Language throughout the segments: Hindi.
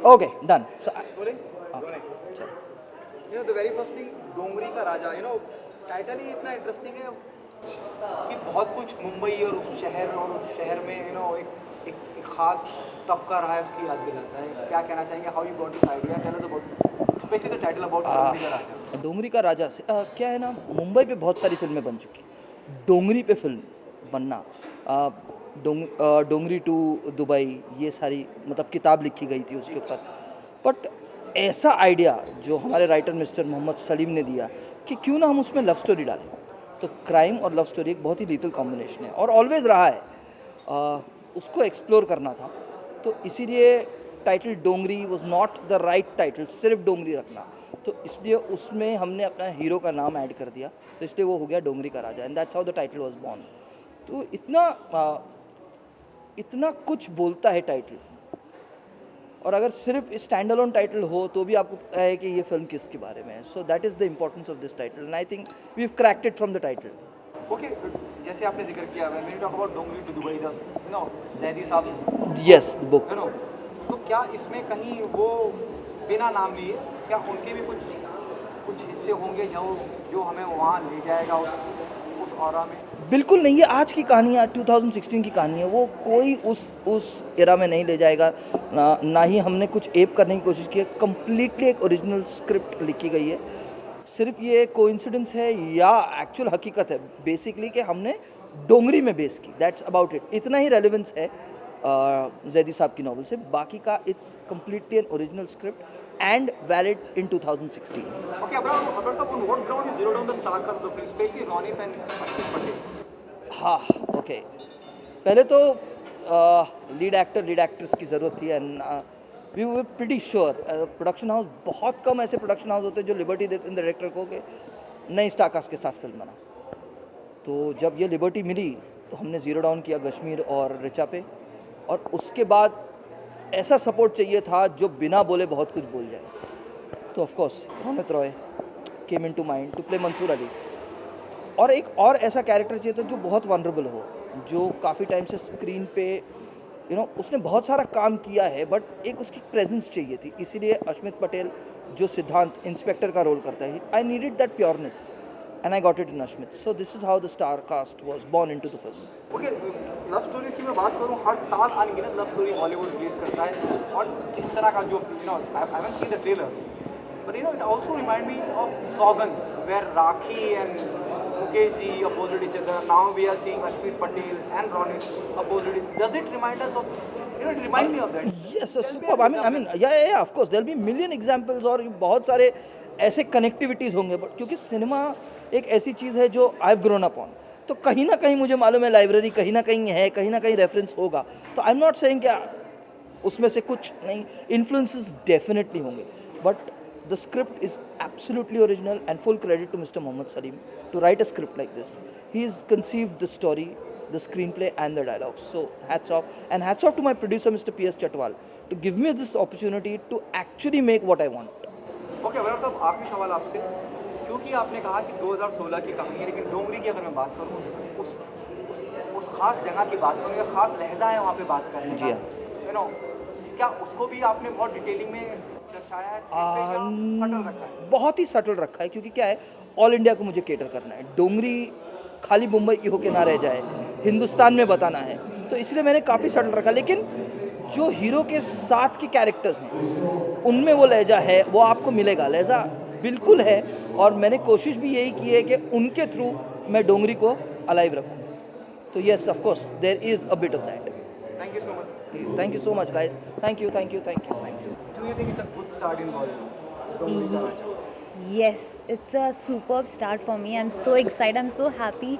Okay, done. So, the very first thing, डोंगरी का राजा, टाइटल ही इतना इंटरेस्टिंग है कि बहुत कुछ मुंबई और उस शहर में एक खास तबका रहा है, उसकी याद दिलाता है. क्या कहना चाहेंगे, how you got this idea, tell us about specially the title about Dongri का राजा. डोंगरी का राजा से क्या है ना, मुंबई पे बहुत सारी फिल्में बन चुकी. डोंगरी पे फिल्म बनना, डोंगरी टू दुबई, ये सारी मतलब किताब लिखी गई थी उसके ऊपर. बट ऐसा आइडिया जो हमारे राइटर मिस्टर मोहम्मद सलीम ने दिया कि क्यों ना हम उसमें लव स्टोरी डालें. तो क्राइम और लव स्टोरी एक बहुत ही लीथल कॉम्बिनेशन है और ऑलवेज़ रहा है. उसको एक्सप्लोर करना था, तो इसीलिए title Dongri was not the right title, सिर्फ डोंगरी रखना. तो इसलिए उसमें हमने अपना हीरो का नाम ऐड कर दिया, तो इसलिए वो हो गया डोंगरी का Raja, and that's how the title was born. तो इतना कुछ बोलता है टाइटल, और अगर सिर्फ स्टैंड अलोन टाइटल हो तो भी आपको पता है कि ये फिल्म किसके बारे में है. So that is the importance of this title, and I think we have cracked it from the title. Okay, जैसे आपने जिक्र किया, when we talk about Dongri to Dubai, Zaidi sahab, yes, the book. तो क्या इसमें कहीं वो बिना नाम लिए, क्या उनके भी कुछ हिस्से होंगे जो हमें वहाँ ले जाएगा उस ऑरा में? बिल्कुल नहीं, ये आज की कहानी है, 2016 की कहानी है. वो कोई उस एरा में नहीं ले जाएगा, ना ही हमने कुछ एप करने की कोशिश की है. कम्प्लीटली एक ओरिजिनल स्क्रिप्ट लिखी गई है. सिर्फ ये कोइंसिडेंस है या एक्चुअल हकीकत है बेसिकली कि हमने डोंगरी में बेस की. That's about it. इतना ही रेलेवेंस है जैदी साहब की नॉवल से. बाकी का it's completely an original script and valid in 2016. Okay, Abrar sir, on what ground you zero down the star cast of the film, especially Ronit and Ashwin Patel? हाँ, ओके. पहले तो लीड एक्ट्रेस की ज़रूरत थी, and we were pretty sure. Production house, बहुत कम ऐसे प्रोडक्शन हाउस होते हैं जो लिबर्टी देते हैं डायरेक्टर को कि नई स्टार कास्ट के साथ फिल्म बना. तो जब ये लिबर्टी मिली तो हमने ज़ीरो डाउन किया कश्मीर और रिचा पे, और उसके बाद ऐसा सपोर्ट चाहिए था जो बिना बोले बहुत कुछ बोल जाए. तो of course Ronit Roy came into mind to play Mansoor Ali. और एक और ऐसा कैरेक्टर चाहिए था जो बहुत वनरेबल हो, जो काफ़ी टाइम से स्क्रीन पे उसने बहुत सारा काम किया है, बट एक उसकी प्रेजेंस चाहिए थी. इसीलिए अश्मित पटेल जो सिद्धांत इंस्पेक्टर का रोल करता है, I needed that pureness, and I got it in Ashmit. So this is how the star cast was born into the film. Okay, love stories की मैं बात करूँ, हर साल अनगिनत लव स्टोरी हॉलीवुड रिलीज करता है, और जिस तरह का जो I haven't seen the trailers, but it also remind me of Saugan, where Rakhi and Mukesh ji opposite each other. Now we are seeing Ashmit Patel and Ronit opposite. Does it remind us of, it remind me of that? Yes, superb. I mean, yeah, of course, there'll be million examples, और बहुत सारे ऐसे कनेक्टिविटीज़ होंगे. बट क्योंकि सिनेमा एक ऐसी चीज़ है जो I have grown up on, तो कहीं ना कहीं मुझे मालूम है लाइब्रेरी कहीं ना कहीं है, कहीं ना कहीं रेफरेंस होगा. तो आई एम नॉट सेइंग कि उसमें से कुछ नहीं, इन्फ्लुएंसेस डेफिनेटली होंगे, but the script is absolutely original, and full credit to mister Mohammad Salim to write a script like this. He is conceived the story, the screenplay and the dialogue. So hats off, and hats off to my producer Mr. P.S. Chatwal to give me this opportunity to actually make what I want. Okay, Abrar साहब, आखिरी सवाल आपसे, क्योंकि आपने कहा कि 2016 की कहानी है, लेकिन डोंगरी की अगर मैं बात करूँ, उस खास जगह की बात करूँ, या खास लहजा है वहाँ पे बात करने का, क्या उसको भी आपने बहुत डिटेलिंग में दर्शाया है, सटल रखा है? बहुत ही सटल रखा है, क्योंकि क्या है, ऑल इंडिया को मुझे केटर करना है. डोंगरी खाली मुंबई की होके ना रह जाए, हिंदुस्तान में बताना है, तो इसलिए मैंने काफ़ी सटल रखा. लेकिन जो हीरो के साथ के कैरेक्टर्स हैं उनमें वो लहजा है, वो आपको मिलेगा. लहजा बिल्कुल है, और मैंने कोशिश भी यही की है कि उनके थ्रू मैं डोंगरी को अलाइव रखूं. तो yes, of course there is a bit of that. Thank you so much. Thank you so much guys. Thank you. Do you think it's a good start in Bollywood? Dongri का Raja. Yes, it's a superb start for me. I'm so excited, I'm so happy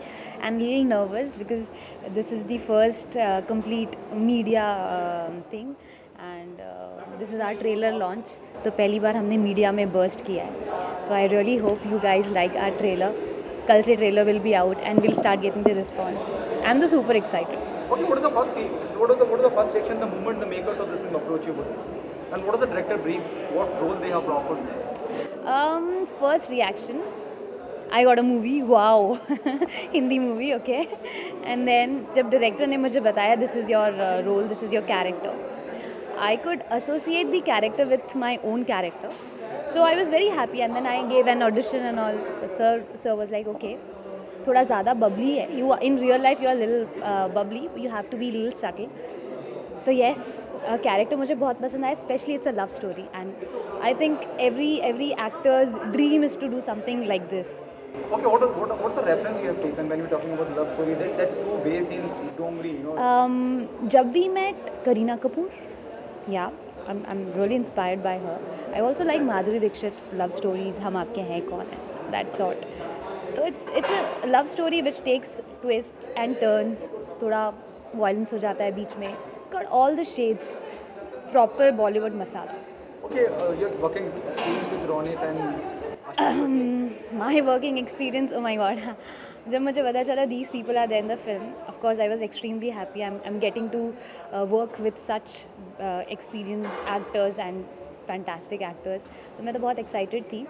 and a little nervous because this is the first complete media thing, and this is our trailer launch. तो पहली बार हमने मीडिया में burst किया है, तो I really hope you guys like our trailer कल से trailer will be out and will start getting the response. I am the super excited. Okay, what is the first reaction the moment the makers of this film approach you for this? And what is the director brief? What role they have offered? First reaction, I got a movie, wow. Hindi movie, okay. And then जब director ने मुझे बताया this is your role, this is your character, I could associate the character with my own character. So I was very happy, and then I gave an audition and all. Sir was like, okay, थोड़ा ज़्यादा bubbly है. You are, in real life you are little bubbly. You have to be little subtle. तो yes, कैरेक्टर मुझे बहुत पसंद आया. Specially it's a love story and I think every actor's dream is to do something like this. Okay, what's the reference you have taken when you're talking about love story? That too based in Dongri, you know. जब भी met Kareena Kapoor, yeah, I'm really inspired by her. I also like Madhuri Dixit love stories. हम आपके हैं कौन है, that sort. तो it's a love story which takes twists and turns. थोड़ा violence हो जाता है बीच में. Got all the shades, proper Bollywood masala. Okay, your working experience with Ronit and My working experience, oh my god. जब मुझे पता चला these people are there in the film, of course I was extremely happy. I'm getting to work with such experienced actors and fantastic actors. तो मैं तो बहुत excited थी.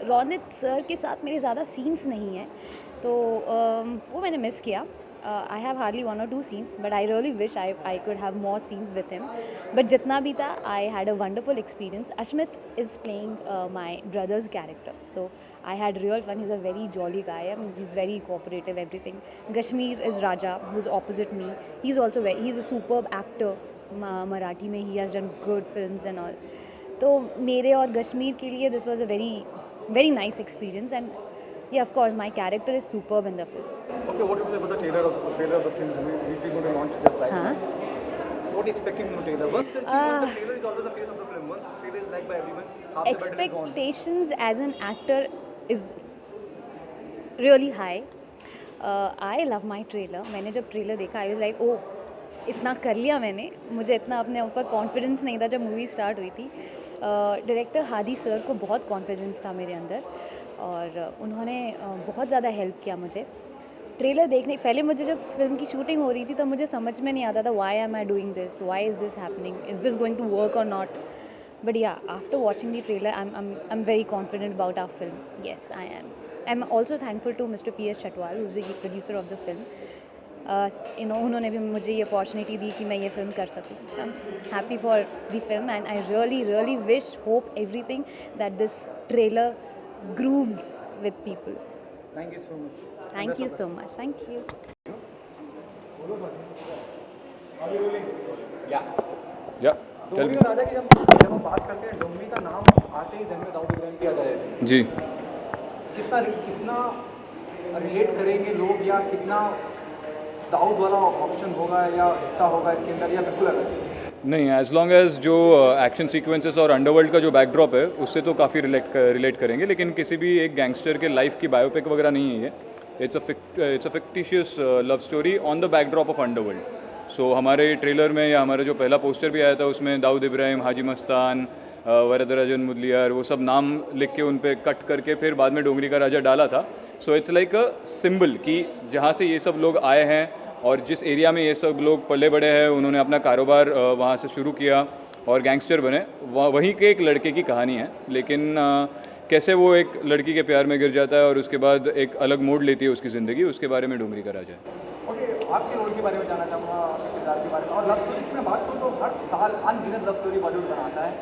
रोनित सर के साथ मेरे ज़्यादा scenes नहीं हैं, तो वो मैंने मिस किया. I have hardly 1 or 2 scenes, but I really wish I could have more scenes with him. But जितना भी था, I had a wonderful experience. Ashmit is playing my brother's character, so I had real fun. He's a very jolly guy. I mean, he's very cooperative, everything. Kashmir is Raja, who's opposite me. He's a superb actor. Marathi में he has done good films and all. तो मेरे और कश्मीर के लिए this was a very very nice experience, and yeah, of course my character is superb in the film. okay, what do you say about the trailer of the film? Which we're going to launch just right now. What are you expecting from the trailer? Once the trailer is always the face of the film. Once the trailer is liked by everyone, half the battle is gone. Expectations as an actor is really high. I love my trailer. मैंने जब ट्रेलर देखा I was like, oh, इतना कर लिया मैंने. मुझे इतना अपने ऊपर कॉन्फिडेंस नहीं था जब मूवी स्टार्ट हुई थी. डायरेक्टर हादी सर को बहुत कॉन्फिडेंस था मेरे अंदर, और उन्होंने बहुत ज़्यादा हेल्प किया मुझे. ट्रेलर देखने पहले मुझे जब फिल्म की शूटिंग हो रही थी तो मुझे समझ में नहीं आता था why am I doing this, why is this happening, is this going to work और not. But yeah, after watching the trailer I am very confident about our film. Yes, I am also thankful to mister PS Chatwal, who is the producer of the film. उन्होंने भी मुझे ये अपॉर्चुनिटी दी कि मैं ये फिल्म कर सकूँ. I am happy for the film and I really wish, hope everything that this trailer grooves with people. Thank you so much. Thank you so much. Thank you. या डोंगरी और राजा की जब हम बात करते हैं, डोंगरी का नाम आते ही जहन में दाऊद इब्राहिम की याद आ जाती है. जी. कितना रिलेट करेंगे लोग, या कितना दाऊद वाला ऑप्शन होगा या हिस्सा होगा इसके अंदर, या बिल्कुल अलग? नहीं, एज लॉन्ग एज जो एक्शन सीक्वेंसेस और अंडरवर्ल्ड का जो बैकड्रॉप है उससे तो काफ़ी रिलेट करेंगे, लेकिन किसी भी एक गैंगस्टर के लाइफ की बायोपिक वगैरह नहीं है ये. It's a fictitious love story on the backdrop of underworld. So हमारे ट्रेलर में या हमारा जो पहला पोस्टर भी आया था उसमें दाऊद इब्राहिम, हाजी मस्तान, वरदराजन मुदलियार, वो सब नाम लिख के उन पर कट करके फिर बाद में डोंगरी का राजा डाला था. So it's like a symbol कि जहाँ से ये सब लोग आए हैं और जिस एरिया में ये सब लोग पले बड़े हैं, उन्होंने अपना कारोबार वहाँ से शुरू किया और गैंगस्टर बने, वहीं के एक लड़के की कहानी है. लेकिन कैसे वो एक लड़की के प्यार में गिर जाता है और उसके बाद एक अलग मोड़ लेती है उसकी ज़िंदगी, उसके बारे में डोंगरी का राजा है. ओके, आपके रोल के बारे में जानना चाहूँगा, आपके किरदार के बारे में. और लव स्टोरी की मैं बात करूँ तो हर साल अनगिनत लव स्टोरी बॉलीवुड बनाता है.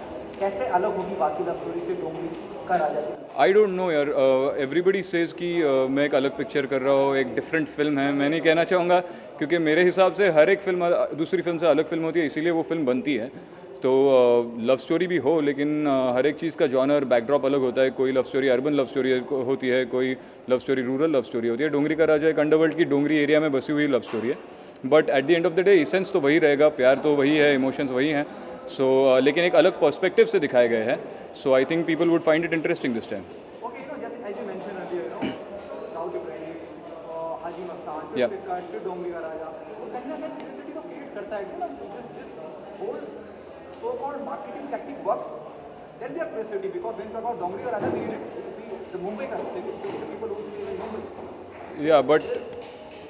कैसे अलग होगी बाकी लव स्टोरी से डोंगरी का राजा की? आई डोंट नो यार, एवरीबडी सेज कि मैं एक अलग पिक्चर कर रहा हूँ, एक डिफरेंट फिल्म है. मैं नहीं कहना चाहूँगा, क्योंकि मेरे हिसाब से हर एक फिल्म दूसरी फिल्म से अलग फिल्म होती है, इसीलिए वो फिल्म बनती है. तो लव स्टोरी भी हो, लेकिन हर एक चीज़ का जॉनर बैकड्रॉप अलग होता है. कोई love story urban love story होती है, कोई love story rural love story होती है. डोंगरी का राजा एक अंडरवर्ल्ड की डोंगरी एरिया में बसी हुई लव स्टोरी है. But at the end of the day essence तो वही रहेगा, प्यार तो वही है, इमोशंस वही हैं. सो लेकिन एक अलग पर्सपेक्टिव से दिखाए गए हैं. So I think people would find it interesting this time. Okay, जैसे as you mentioned earlier, Dawood Ibrahim, Haji Mastan, Yeah. फिर डोंगरी का राजा, वो कहीं ना कहीं क्यूरियोसिटी को क्रिएट करता है ना. This whole so-called marketing tactic works. Then they are curiosity, because when we talk about डोंगरी का राजा, the Mumbai का, the people who stay in Mumbai, Yeah, but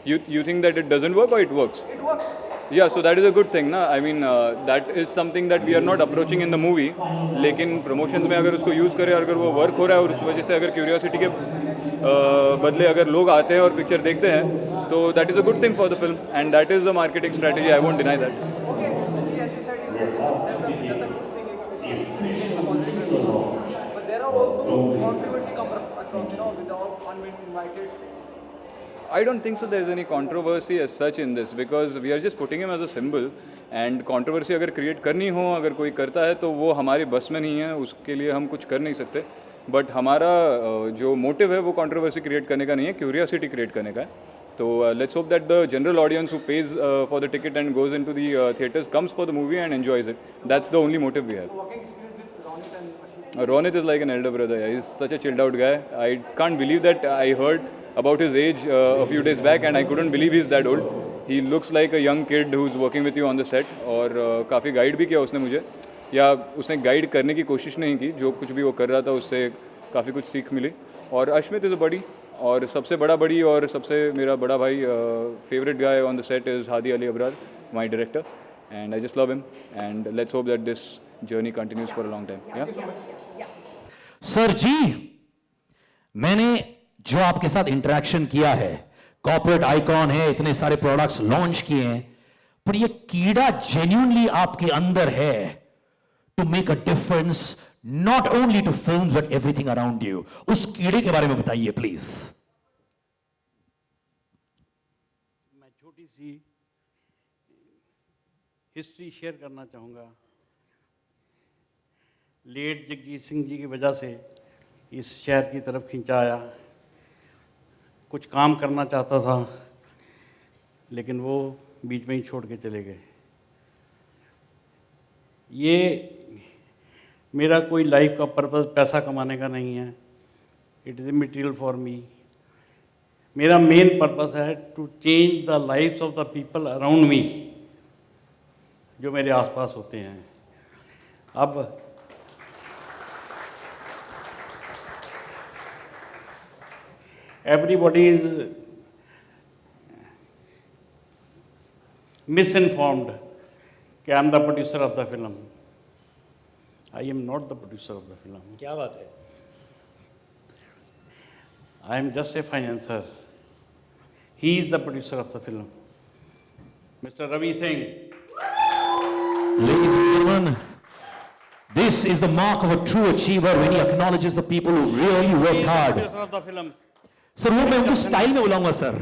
you think that it doesn't work or it works? It works. Yeah, so that is a good thing ना. I mean, that is something that we are not approaching in the movie. लेकिन promotions में अगर उसको use करें, अगर वो work हो रहा है और उस वजह से अगर curiosity के बदले अगर लोग आते हैं और picture देखते हैं, तो that is a good thing for the film, and that is a marketing strategy. I won't deny that. Okay, see, as you said, that's a good thing if but there are also controversy come across, with the all uninvited. I don't think so there's any controversy as such in this, because we are just putting him as a symbol, and controversy अगर create करनी हो, अगर कोई करता है तो वो हमारे बस में नहीं है, उसके लिए हम कुछ कर नहीं सकते. बट हमारा जो मोटिव है वो controversy create करने का नहीं है, curiosity create करने का है. तो let's hope that the general audience who pays for the ticket and goes into the theatres comes for the movie and enjoys it. That's the only motive we have. Working experience with Ronit and Ashik. Ronit is like an elder brother. Yeah. He's such a chilled out guy. I can't believe that I heard about his age a few days back, and I couldn't believe he's that old. He looks like a young kid who's working with you on the set. और काफ़ी गाइड भी किया उसने मुझे, या उसने गाइड करने की कोशिश नहीं की. जो कुछ भी वो कर रहा था उससे काफ़ी कुछ सीख मिली. और अश्मित इज़ अ बड़ी, और सबसे बड़ा बड़ी और सबसे मेरा बड़ा भाई favourite guy on the set is Hadi Ali Abrar, my director, and I just love him, and let's hope that this journey continues for a long time. या सर जी, मैंने जो आपके साथ इंटरेक्शन किया है, कॉर्पोरेट आइकॉन है, इतने सारे प्रोडक्ट्स लॉन्च किए हैं, पर ये कीड़ा जेन्युइनली आपके अंदर है to make a difference not only to film but everything around you. उस कीड़े के बारे में बताइए प्लीज. मैं छोटी सी हिस्ट्री शेयर करना चाहूँगा. लेट जगजीत सिंह जी की वजह से इस शहर की तरफ खिंचा आया. कुछ काम करना चाहता था, लेकिन वो बीच में ही छोड़ के चले गए. ये मेरा कोई लाइफ का पर्पस पैसा कमाने का नहीं है. It is a material for me. मेरा मेन पर्पस है to change the lifes of the people around me, जो मेरे आसपास होते हैं. अब everybody is misinformed कि I am the producer of the film. I am not the producer of the film. क्या बात है. I am just a financer. He is the producer of the film. Mr. Ravi Singh. Ladies and gentlemen, this is the mark of a true achiever when he acknowledges the people who really He worked is the hard. producer of the film. Sir वो मैं उनको स्टाइल में बुलाऊंगा सर,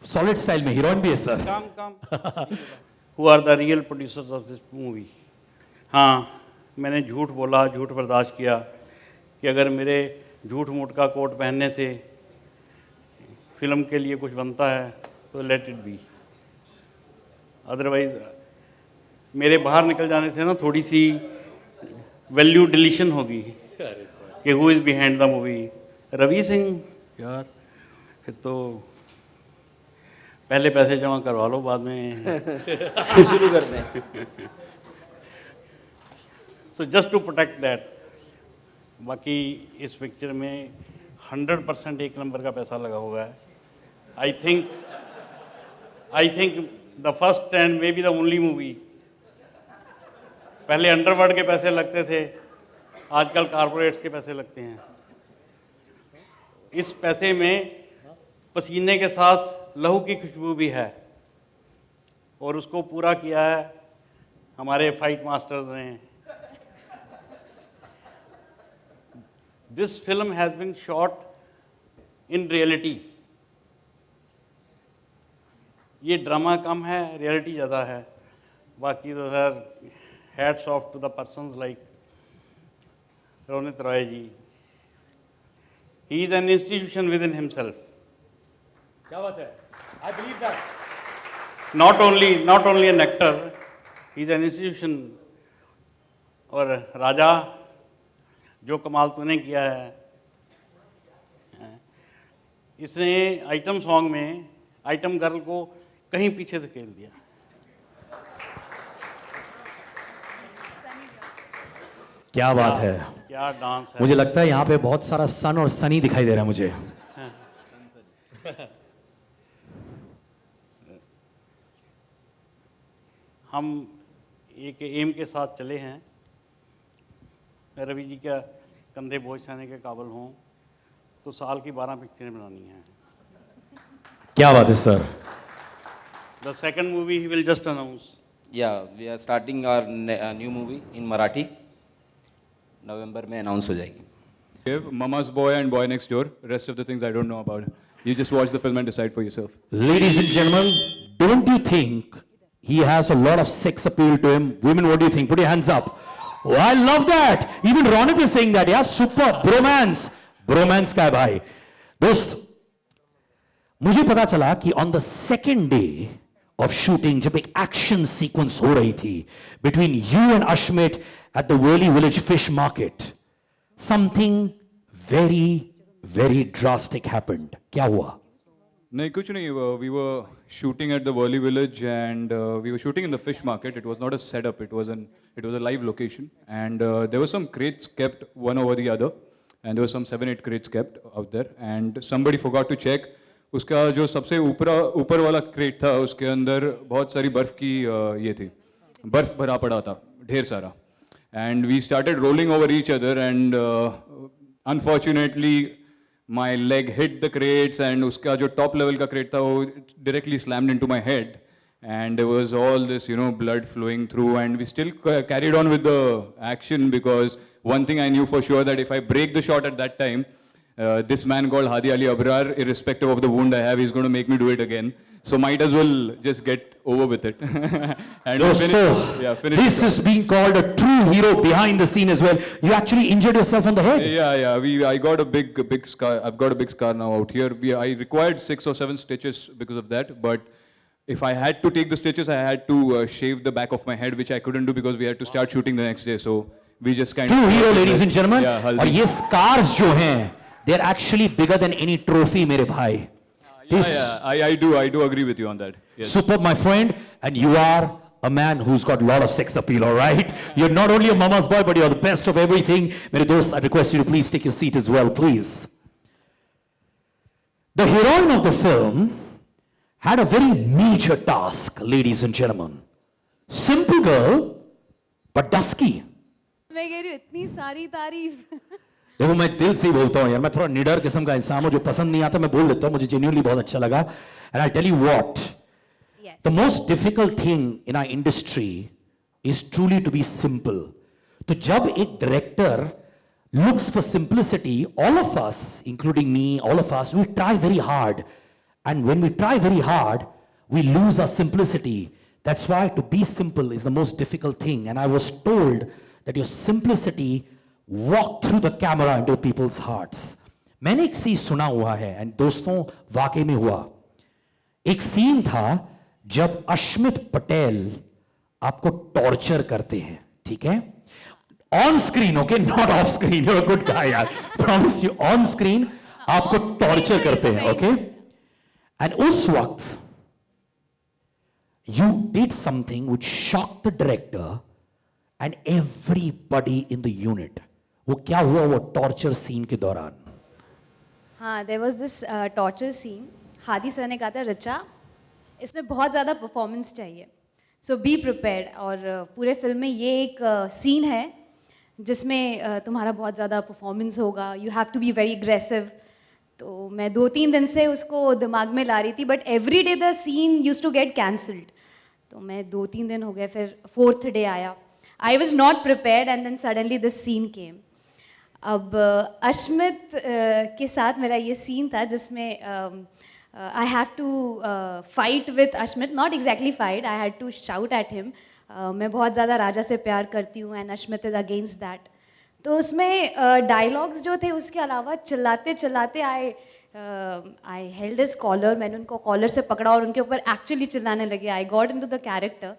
सॉलिड स्टाइल में. हीरोइन भी है sir. Come. Who are the real producers of this movie? हाँ, मैंने झूठ बोला, झूठ बर्दाश्त किया कि अगर मेरे झूठ मूठ का कोट पहनने से फिल्म के लिए कुछ बनता है तो लेट इट बी. अदरवाइज मेरे बाहर निकल जाने से ना थोड़ी सी वैल्यू डिलीशन होगी कि who is behind the movie. Ravi Singh यार, फिर तो पहले पैसे जमा करवा लो, बाद में शुरू करते हैं. So just to protect that. बाकी इस पिक्चर में 100% एक नंबर का पैसा लगा हुआ है. आई think the first and may be the only movie. पहले अंडरवर्ल्ड के पैसे लगते थे, आजकल कारपोरेट्स के पैसे लगते हैं. इस पैसे में पसीने के साथ लहू की खुशबू भी है, और उसको पूरा किया है हमारे फाइट मास्टर्स ने. This film has been shot in reality. ये ड्रामा कम है, रियलिटी ज़्यादा है. बाकी तो sir hats off to the persons like Ronit Roy ji. He is an institution within himself. क्या बात है. I believe that. Not only an actor, he is an institution. और राजा, जो कमाल तूने किया है, इसने आइटम सॉन्ग में आइटम गर्ल को कहीं पीछे धकेल दिया. क्या बात है. क्या डांस है. मुझे लगता है यहाँ पे बहुत सारा सन और सनी दिखाई दे रहा है मुझे. हम एक एम के साथ चले हैं, रवि जी का कंधे बोझ सहने के काबिल हों तो साल की 12 पिक्चरें बनानी हैं। क्या बात है sir. The second movie he will just announce. Yeah, we are starting our new movie in Marathi. नवंबर में अनाउंस हो जाएगी। Mama's Boy and Boy Next Door. Rest of the things I don't know about. You just watch the film and decide for yourself. Ladies and gentlemen, don't you think he has a lot of sex appeal to him? Women, what do you think? Put your hands up. Oh, I love that. Even Ronit is saying that. Yeah, super. Bromance. Bromance का है भाई। दोस्त, मुझे पता चला कि on the second day of shooting, जब एक action sequence हो रही थी between you and Ashmit at the Worli Village Fish Market, something very, very drastic happened. क्या हुआ? नहीं कुछ नहीं, we were shooting at the Worli Village and we were shooting in the fish market. It was not a setup, it was a live location, and there were some crates kept one over the other, and there were some 7-8 crates kept out there, and somebody forgot to check. उसका जो सबसे ऊपर वाला क्रेट था उसके अंदर बहुत सारी बर्फ की ये थी, बर्फ भरा पड़ा था ढेर सारा, and we started rolling over each other and unfortunately my leg hit the crates and उसका जो टॉप लेवल का क्रेट था वो directly slammed into my head and there was all this blood flowing through, and we still carried on with the action because one thing I knew for sure, that if I break the shot at that time, this man called Hadi Ali Abrar, irrespective of the wound I have, he's going to make me do it again. So might as well just get over with it. And finish This is being called a true hero behind the scene as well. You actually injured yourself on the head. Yeah. I got a big scar. I've got a big scar now out here. I required 6 or 7 stitches because of that. But if I had to take the stitches, I had to shave the back of my head, which I couldn't do because we had to start shooting the next day. So we just kind True of... hero, ladies and gentlemen. Yeah, और ये scars जो हैं, they're actually bigger than any trophy, मेरे भाई. I do agree with you on that. Yes. Superb, my friend. And you are a man who's got a lot of sex appeal, all right? You're not only a mama's boy, but you're the best of everything. मेरे दोस्त, I request you to please take your seat as well, please. The heroine of the film had a very major task, ladies and gentlemen. Simple girl, but dusky. मैं कह रही हूँ इतनी सारी तारीफ। देखो मैं दिल से ही बोलता हूँ यार, मैं थोड़ा निडर किस्म का इंसान हूँ, जो पसंद नहीं आता मैं बोल देता हूँ, मुझे जेन्युइनली बहुत अच्छा लगा. And I'll tell you what, the most difficult thing in our industry is truly to be simple. तो जब एक director looks for simplicity, all of us, including me, all of us, we try very hard. And when we try very hard, we lose our simplicity. That's why to be simple is the most difficult thing. And I was told that your simplicity walked through the camera into people's hearts. मैंने एक चीज सुना हुआ है, and दोस्तों वाकई में हुआ. एक सीन था जब अश्मित पटेल आपको टॉर्चर करते हैं, ठीक है? On screen, okay, not off screen. You are good guy यार, प्रॉमिस यू. ऑन स्क्रीन आपको टॉर्चर करते हैं, ओके? एंड उस वक्त you did something which shocked the director and everybody in the unit. वो क्या हुआ वो टॉर्चर सीन के दौरान? हाँ, there was this torture scene. Hadi sir ने कहा था रचा, इसमें बहुत ज़्यादा परफॉर्मेंस चाहिए, so be prepared. और पूरे फिल्म में ये एक सीन है जिसमें तुम्हारा बहुत ज़्यादा परफॉर्मेंस होगा. You have to be very aggressive. तो मैं 2-3 दिन से उसको दिमाग में ला रही थी, but every day the scene use to get cancelled. तो मैं 2-3 दिन हो गए, फिर 4th डे आया. I was not prepared and then suddenly this scene came. अब अश्मित के साथ मेरा ये सीन था जिसमें I have to fight with Ashmit. Not exactly fight, I had to shout at him. मैं बहुत ज़्यादा राजा से प्यार करती हूँ and Ashmit is against that. तो उसमें डायलॉग्स जो थे उसके अलावा चिल्लाते चिल्लाते आई हेल्ड हिज कॉलर. मैंने उनको कॉलर से पकड़ा और उनके ऊपर एक्चुअली चिल्लाने लगे. I got into the character.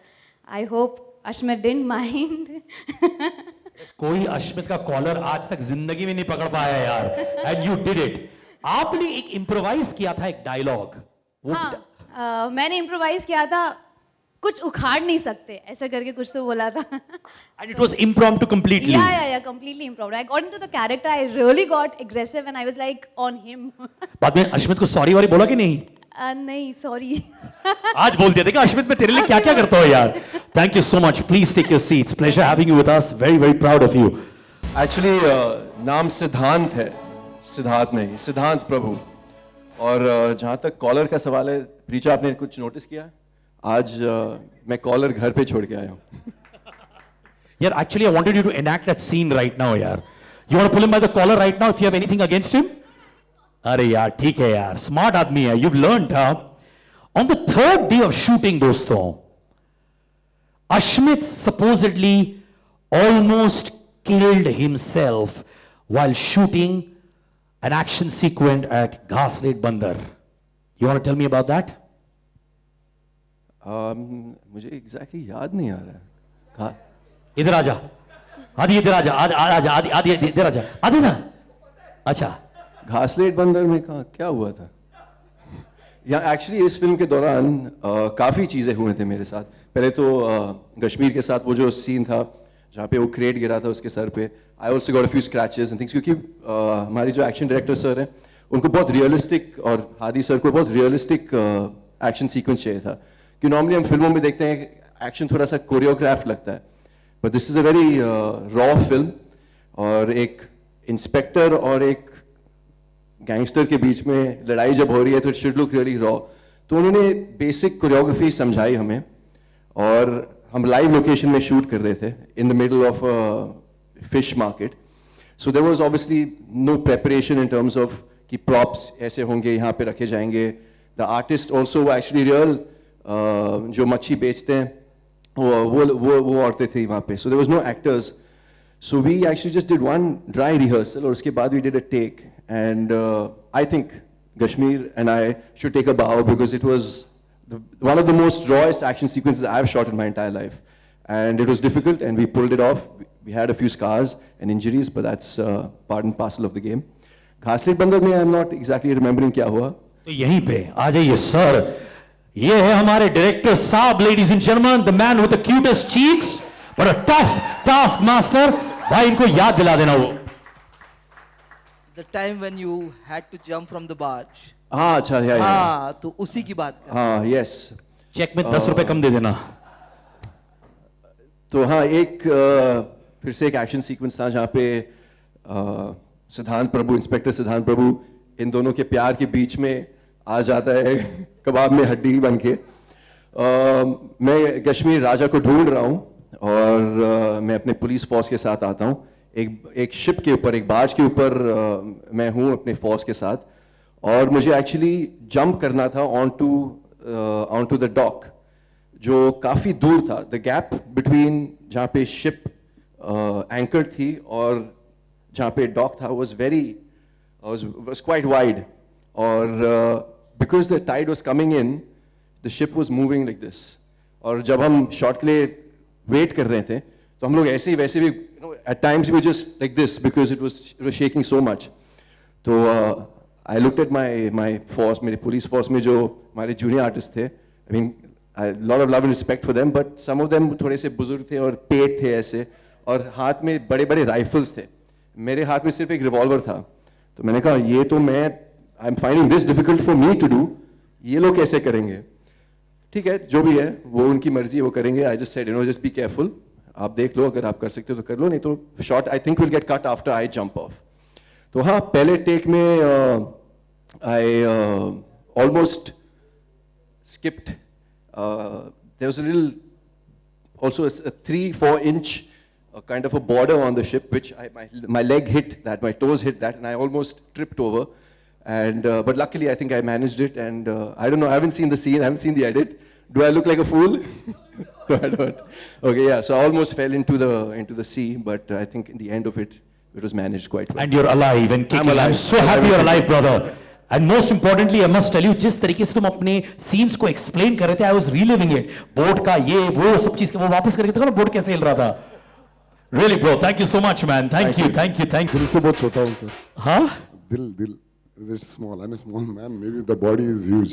I hope Ashmit didn't mind. कोई अश्मित का कॉलर आज तक जिंदगी में नहीं पकड़ पाया यार. And you did it. आपने एक इम्प्रोवाइज किया था एक डायलॉग. हाँ, मैंने इम्प्रोवाइज किया था. कुछ उखाड़ नहीं सकते ऐसा करके कुछ तो बोला था. And it was impromptu completely. Yeah, completely improv. I got into the character. I really got aggressive and I was like on him. बाद में अश्मित को सॉरी वारी बोला कि नहीं? नहीं, sorry. आज बोल दिया. देखा अश्मित, मैं तेरे लिए क्या क्या करता हूँ यार. Thank you so much. Please take your seats. Pleasure having you with us. Very very proud of you. Actually नाम सिद्धांत है, सिद्धार्थ नहीं, सिद्धांत प्रभु. और जहाँ तक कॉलर का सवाल है, प्रीचा आपने कुछ नोटिस किया? आज मैं कॉलर घर पे छोड़ के आया हूँ. यार actually I wanted you to enact that scene right now यार. You want to pull him by the collar right now if you have anything against him? अरे यार ठीक है यार, स्मार्ट आदमी है. You've learned on the third day of shooting दोस्तों, Ashmit supposedly almost killed himself while shooting an action sequence at Ghaslet Bandar. You want to tell me about that? मुझे एग्जैक्टली याद नहीं आ रहा है. इधर आजा आदि, इधर आजा आदि, आदि इधर आजा आदि ना. अच्छा, घासलेट बंदर में कहा क्या हुआ था? या एक्चुअली इस फिल्म के दौरान काफ़ी चीज़ें हुए थे मेरे साथ. पहले तो कश्मीर के साथ वो जो सीन था जहाँ पे वो क्रेट गिरा था उसके सर पे, I also got a few scratches and things, क्योंकि हमारी जो एक्शन डायरेक्टर सर हैं उनको बहुत रियलिस्टिक, और हादी सर को बहुत रियलिस्टिक एक्शन सीक्वेंस चाहिए था. कि नॉर्मली हम फिल्मों में देखते हैं एक्शन थोड़ा सा कोरियोग्राफ लगता है, but this is a very raw film. और एक इंस्पेक्टर और एक गैंगस्टर के बीच में लड़ाई जब हो रही है तो it should look really raw. तो उन्होंने बेसिक कोरियोग्राफी समझाई हमें, और हम लाइव लोकेशन में शूट कर रहे थे in the middle of fish market. So there was obviously no preparation in terms of कि प्रॉप्स ऐसे होंगे, यहाँ पे रखे जाएंगे. The artist also actually real जो मच्छी बेचते हैं वो औरतें थी वहाँ पे. So there was no actors. So we actually just did one dry rehearsal, और उसके बाद we did a take, and I think Kashmir and I should take a bow because it was one of the most rawest action sequences I've shot in my entire life, and it was difficult and we pulled it off. We had a few scars and injuries, but that's part and parcel of the game. घासलेट बंदर में I'm not exactly remembering क्या हुआ. तो यहीं पे आ जाइए सर. ये है हमारे डायरेक्टर साहब, ladies and gentlemen, the man with the cutest cheeks but a tough task master. भाई इनको याद दिला देना वो. The time when you had to jump from the barge. हाँ अच्छा, या हाँ, तो उसी की बात कर. हाँ, yes. चेक में 10 रुपए कम दे देना. तो हाँ, एक फिर से एक एक्शन सीक्वेंस था जहाँ पे सिद्धांत प्रभु, इंस्पेक्टर सिद्धांत प्रभु, इन दोनों के प्यार के बीच में आ जाता है कबाब में हड्डी बन के. मैं कश्मीर राजा को ढूंढ रहा हूँ, और मैं अपने पुलिस फोर्स के साथ आता हूँ. एक शिप के ऊपर, एक बार्ज के ऊपर मैं हूँ अपने फोर्स के साथ, और मुझे एक्चुअली जंप करना था ऑन टू द डॉक जो काफ़ी दूर था. द गैप बिटवीन जहाँ पे शिप एंकर थी और जहाँ पे डॉक था was quite wide, और because the tide was coming in, the ship was moving like this. और जब हम शॉट के लिए वेट कर रहे थे तो हम लोग ऐसे ही वैसे भी at times we just like this because it was shaking so much. तो I looked at my force, मेरे पुलिस फोर्स में जो हमारे जूनियर आर्टिस्ट थे, I mean a lot of love and respect for them, but some of them थोड़े से बुजुर्ग थे और पेट थे ऐसे, और हाथ में बड़े बड़े राइफल्स थे. मेरे हाथ में सिर्फ एक रिवॉल्वर था. तो मैंने कहा ये तो I am finding this difficult for me to do, ये लोग कैसे करेंगे? ठीक है, जो भी है वो उनकी मर्जी, वो करेंगे. I just said just be careful, आप देख लो, अगर आप कर सकते हो तो कर लो, नहीं तो shot I think will get cut after I jump off. तो हाँ, पहले टेक में I almost skipped. There was a little also a 3-4 inch kind of a border on the ship, which my leg hit that, my toes hit that, and I almost tripped over. And but luckily I think I managed it, and I don't know, I haven't seen the scene, I haven't seen the edit. Do I look like a fool? No, I don't. Okay, yeah, so I almost fell into the sea, but I think in the end of it was managed quite well. And you're alive and kicking. I'm so happy you're alive, brother. And most importantly, I must tell you, जिस तरीके से तुम अपने scenes को explain कर रहे थे, I was reliving it. Boat का ये वो सब चीज के वो वापस करके देखो ना, बोट कैसे हिल रहा था. Really, bro, thank you so much, man. Thank you. दिल से बहुत छोटा हूँ सर. हाँ? दिल. It's small. I'm a small man. Maybe the body is huge.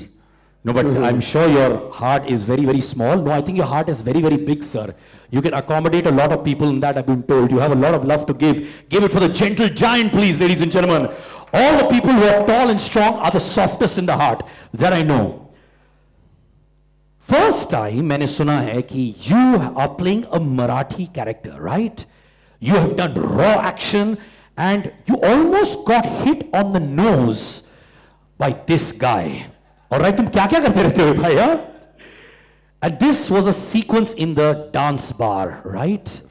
No, but I'm sure your heart is very, very small. No, I think your heart is very, very big, sir. You can accommodate a lot of people in that, I've been told. You have a lot of love to give. Give it for the gentle giant, please, ladies and gentlemen. All the people who are tall and strong are the softest in the heart. That I know. First time मैंने सुना है कि you are playing a Marathi character, right? You have done raw action and you almost got hit on the nose by this guy. Alright, तुम क्या क्या करते रहते हो भाई यार? And this was a sequence in the dance bar, right?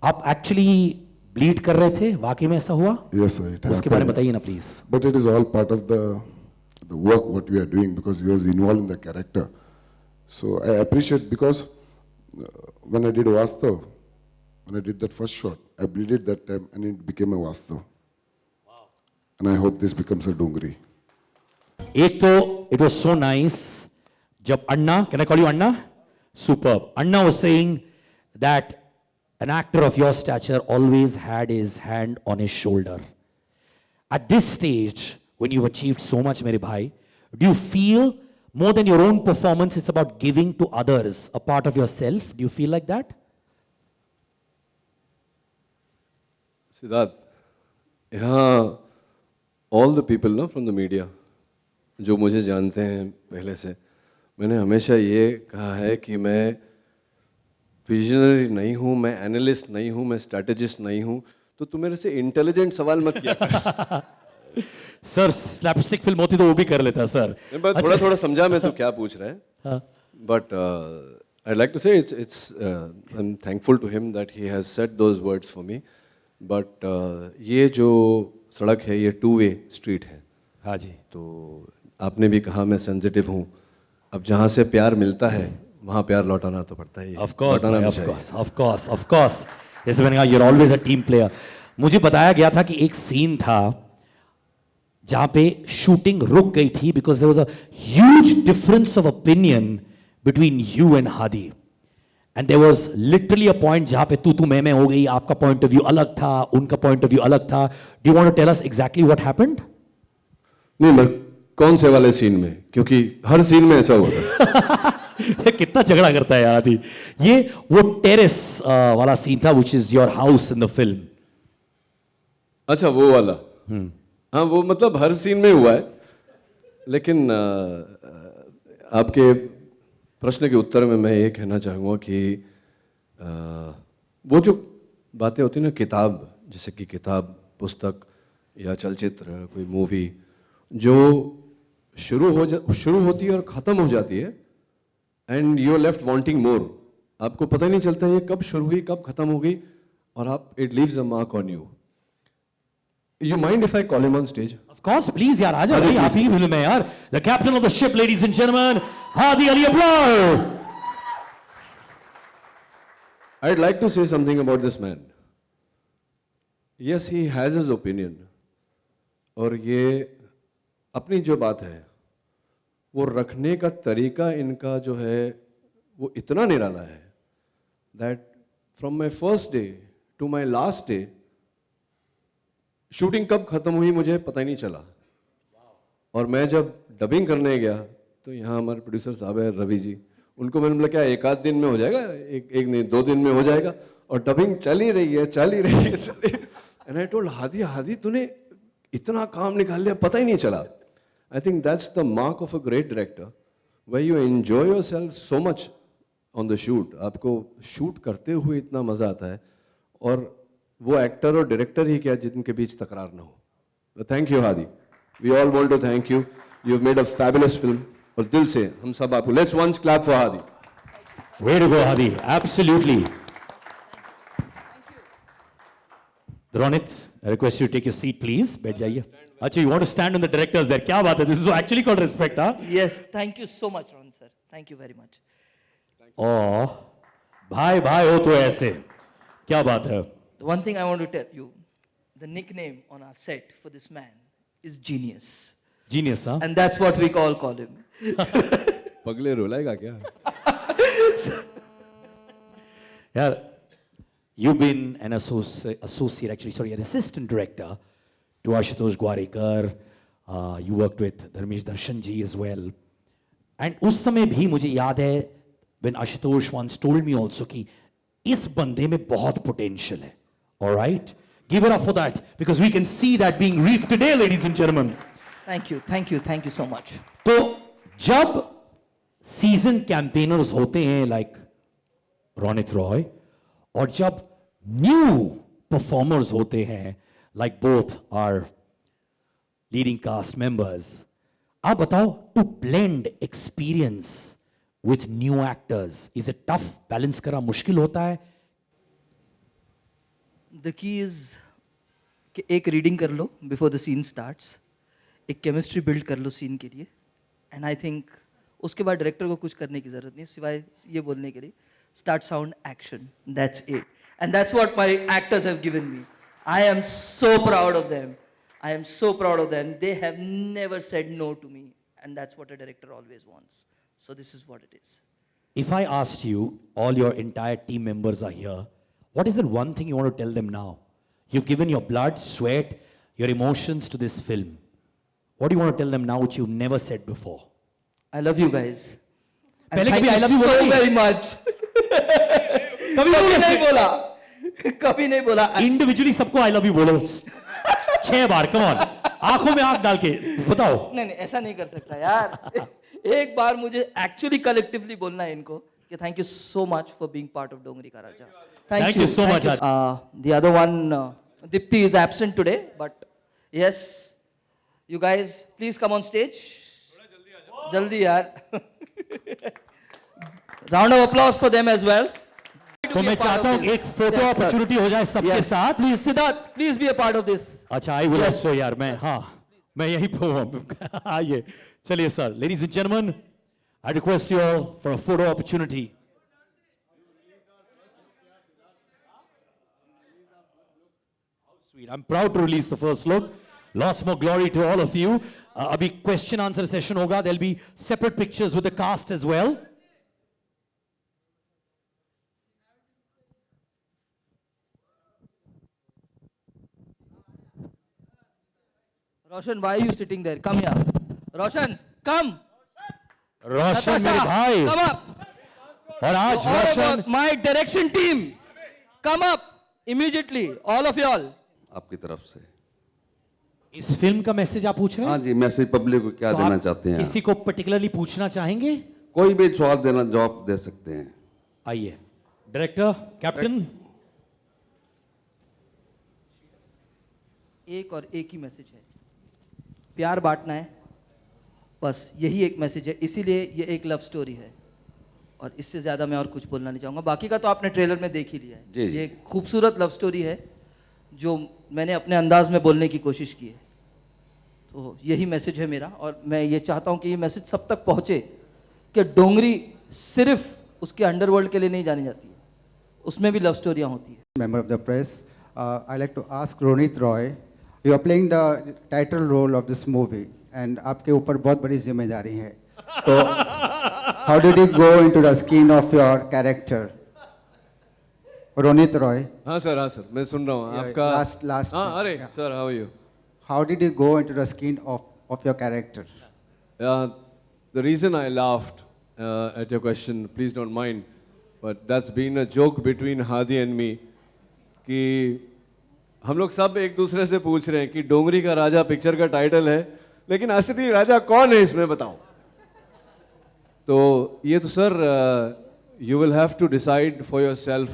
आप actually bleed कर रहे थे? वाकई में ऐसा हुआ? Yes, sir. It उसके बारे में happened. बताइए ना please. But it is all part of the work what we are doing because he was involved in the character. So I appreciate because when I did Vastav, when I did that first shot, I bleeded that time and it became a Vastav. Wow. And I hope this becomes a Dungri. एक तो it was so nice जब अन्ना, can I call you Anna? Superb. Anna was saying that an actor of your stature always had his hand on his shoulder. At this stage, when you've achieved so much, mere bhai, do you feel more than your own performance, it's about giving to others a part of yourself? Do you feel like that? Siddharth, यहाँ all the people ना from the media जो मुझे जानते हैं पहले से, मैंने हमेशा ये कहा है कि मैं विजनरी नहीं हूँ, मैं एनालिस्ट नहीं हूँ, मैं स्ट्रैटेजिस्ट नहीं हूँ, तो तू मेरे से इंटेलिजेंट सवाल मत किया। सर स्लैपस्टिक फिल्म होती तो वो भी कर लेता सर। मैं थोड़ा थोड़ा समझा मैं तो क्या पूछ रहा है, but I'd like to say it's I'm thankful to him that he has said those words for me, but ये जो सड़क है ये two-way street है। हाँ जी। तो आपने भी कहा मैं सेंसिटिव हूँ, अब जहाँ से प्यार मिलता है वहाँ प्यार लौटाना तो पड़ता ही है। Of course, लौटाना भी of चाहिए। course, of course, of course. जैसे मैंने कहा, you're always a team player. मुझे बताया गया था कि एक सीन था जहाँ पे शूटिंग रुक गई थी because there was a huge difference of opinion between you and Hadi. And there was literally a point जहाँ पे तू मैं हो गई, आपका point of view अलग था, उनका point of view अलग था. Do you want to tell us exactly what happened? नहीं, मैं कौन से वाले सीन में, क्योंकि हर सीन में ऐसा होता है। कितना झगड़ा करता है यार आदि। ये वो टेरेस वाला सीन था which is your house in the film. अच्छा वो वाला, हाँ वो मतलब हर सीन में हुआ है, लेकिन आपके प्रश्न के उत्तर में मैं ये कहना चाहूँगा कि वो जो बातें होती हैं ना, किताब, जैसे कि किताब, पुस्तक या चलचित्र, कोई मूवी जो शुरू होती है और ख़त्म हो जाती है, and you are left wanting more, आपको पता ही नहीं चलता ये कब शुरू हुई कब खत्म हो गई, और आप it leaves a mark on you. You mind if I call him on stage? Of course, please यार आ जाओ भाई, आप ही फिल्म है यार. The captain of the ship, ladies and gentlemen, Hadi Ali Abrar. I'd like to say something about this man. Yes, he has his opinion. और ये अपनी जो बात है वो रखने का तरीका इनका जो है वो इतना निराला है that from my first day to my last day shooting कब खत्म हुई मुझे पता ही नहीं चला. और मैं जब डबिंग करने गया तो यहाँ हमारे प्रोड्यूसर साहब है रवि जी, उनको मैंने बोला क्या एक आध दिन में हो जाएगा, एक नहीं 2 दिन में हो जाएगा, और डबिंग चल ही रही है. एंड आई टोल्ड हादी तूने इतना काम निकाल लिया पता ही नहीं चला. I think that's the mark of a great director, where you enjoy yourself so much on the shoot. आपको शूट करते हुए इतना मजा आता है, और वो एक्टर और डायरेक्टर ही क्या जिनके बीच तकरार ना हो. Thank you Hadi, we all want to thank you. You have made a fabulous film, और दिल से हम सब आपको let's once clap for Hadi. Way to go, Hadi. Absolutely. Ronit, I request you to take your seat, please. बैठ जाइए. अच्छा, you want to stand on the directors there? क्या बात है? This is actually called respect, huh? Yes, thank you so much, Ron sir. Thank you very much. Oh, भाई हो तो ऐसे. क्या बात है? The one thing I want to tell you, the nickname on our set for this man is Genius. Genius, huh? And that's what we call him. पगले रुलाएगा क्या? यार, you've been an an assistant director to Ashutosh Gwarikar. You worked with Dharmesh Darshan ji as well. And उस समय भी मुझे याद है when Ashutosh once told me also कि इस बंदे में बहुत पोटेंशियल है. All right? Give it up for that because we can see that being reaped today, ladies and gentlemen. Thank you so much. तो जब सीजन कैंपेनर्स होते हैं लाइक रोनित रॉय और जब न्यू परफॉर्मर्स होते हैं like both are leading cast members, आप बताओ, to blend experience with new actors, is it tough? Balance करना मुश्किल होता है? द की इज कि एक रीडिंग कर लो बिफोर द सीन स्टार्ट्स, एक केमिस्ट्री बिल्ड कर लो सीन के लिए, एंड आई थिंक उसके बाद डायरेक्टर को कुछ करने की जरूरत नहीं सिवाय ये बोलने के लिए start sound action, that's it. And that's what my actors have given me. I am so proud of them. I am so proud of them. They have never said no to me, and that's what a director always wants. So this is what it is. If I asked you, all your entire team members are here, what is the one thing you want to tell them now? You've given your blood, sweat, your emotions to this film. What do you want to tell them now which you've never said before? I love you guys. And पहले thank कभी I you love you so बोला very much. कभी नहीं बोला. कभी नहीं बोला. Individually सबको I love you बोलो 6 बार, come on. आंखों में आंख डाल के बताओ. नहीं ऐसा नहीं कर सकता यार. एक बार मुझे एक्चुअली कलेक्टिवली बोलना है इनको कि thank you so much for being part of Dongri का राजा. Thank you so much. The other one, Dipti is absent today, but yes, you guys please come on stage. जल्दी यार. Round of applause for them as well. तो मैं चाहता हूँ एक फोटो अपॉर्चुनिटी हो जाए सबके साथ. Please Siddharth, please be a part of this. अच्छा, आई विल ऑल्सो यार. मैं यही आइए, चलिए sir. Ladies and gentleman, I request you all for a photo opportunity. Sweet. I'm proud to release the first look. Lots more glory to all of you. अभी क्वेश्चन आंसर सेशन होगा. There'll be separate pictures with the cast as well. Roshan, why are you sitting there? Come here. Roshan, come. रोशन मेरे भाई. Come up. और आज All Roshan, about my direction team. Come up immediately, all of y'all. आपकी तरफ से इस फिल्म का मैसेज आप पूछ रहे हैं? हाँ जी, मैसेज पब्लिक को क्या तो देना आप चाहते हैं? किसी को पर्टिकुलरली पूछना चाहेंगे? कोई भी सवाल देना, जवाब दे सकते हैं. आइए. Director, captain. एक और एक ही मैसेज है, प्यार बांटना है, बस यही एक मैसेज है. इसीलिए ये एक लव स्टोरी है और इससे ज़्यादा मैं और कुछ बोलना नहीं चाहूँगा. बाकी का तो आपने ट्रेलर में देख ही लिया है. जी, जी. ये खूबसूरत लव स्टोरी है जो मैंने अपने अंदाज में बोलने की कोशिश की है. तो यही मैसेज है मेरा, और मैं ये चाहता हूँ कि ये मैसेज सब तक पहुँचे कि डोंगरी सिर्फ उसके अंडरवर्ल्ड के लिए नहीं जानी जाती है, उसमें भी लव स्टोरियाँ होती है. Member of the press, I'd like to ask Ronit Roy, you are playing the title role of this movie and आपके ऊपर बहुत बड़ी जिम्मेदारी है. तो how did you go into the skin of your character? Ronit Roy. हाँ सर, मैं सुन रहा हूँ आपका. Last. हाँ, अरे sir, how are you? How did you go into the skin of your character? The reason I laughed at your question, please don't mind, but that's been a joke between Hadi and me कि हम लोग सब एक दूसरे से पूछ रहे हैं कि डोंगरी का राजा पिक्चर का टाइटल है, लेकिन असली राजा कौन है इसमें बताओ. तो ये तो sir, you will have to decide for yourself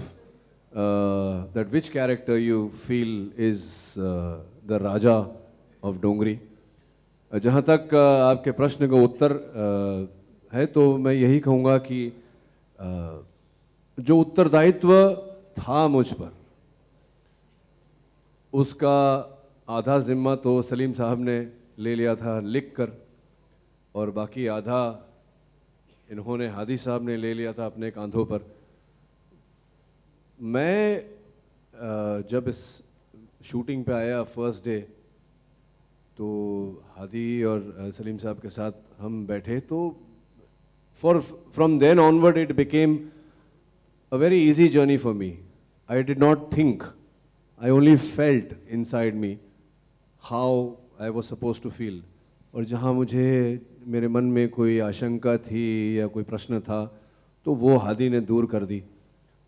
that which character you feel is the Raja of डोंगरी. जहाँ तक आपके प्रश्न का उत्तर है, तो मैं यही कहूँगा कि जो उत्तरदायित्व था मुझ पर, उसका आधा जिम्मा तो सलीम साहब ने ले लिया था लिख कर, और बाकी आधा इन्होंने, हादी साहब ने ले लिया था अपने कांधों पर. मैं जब इस शूटिंग पे आया फर्स्ट डे, तो हादी और सलीम साहब के साथ हम बैठे, तो from then onward it became a very easy journey for me. I did not think, I only felt inside me how I was supposed to feel. और जहाँ मुझे मेरे मन में कोई आशंका थी या कोई प्रश्न था तो वो हादी ने दूर कर दी।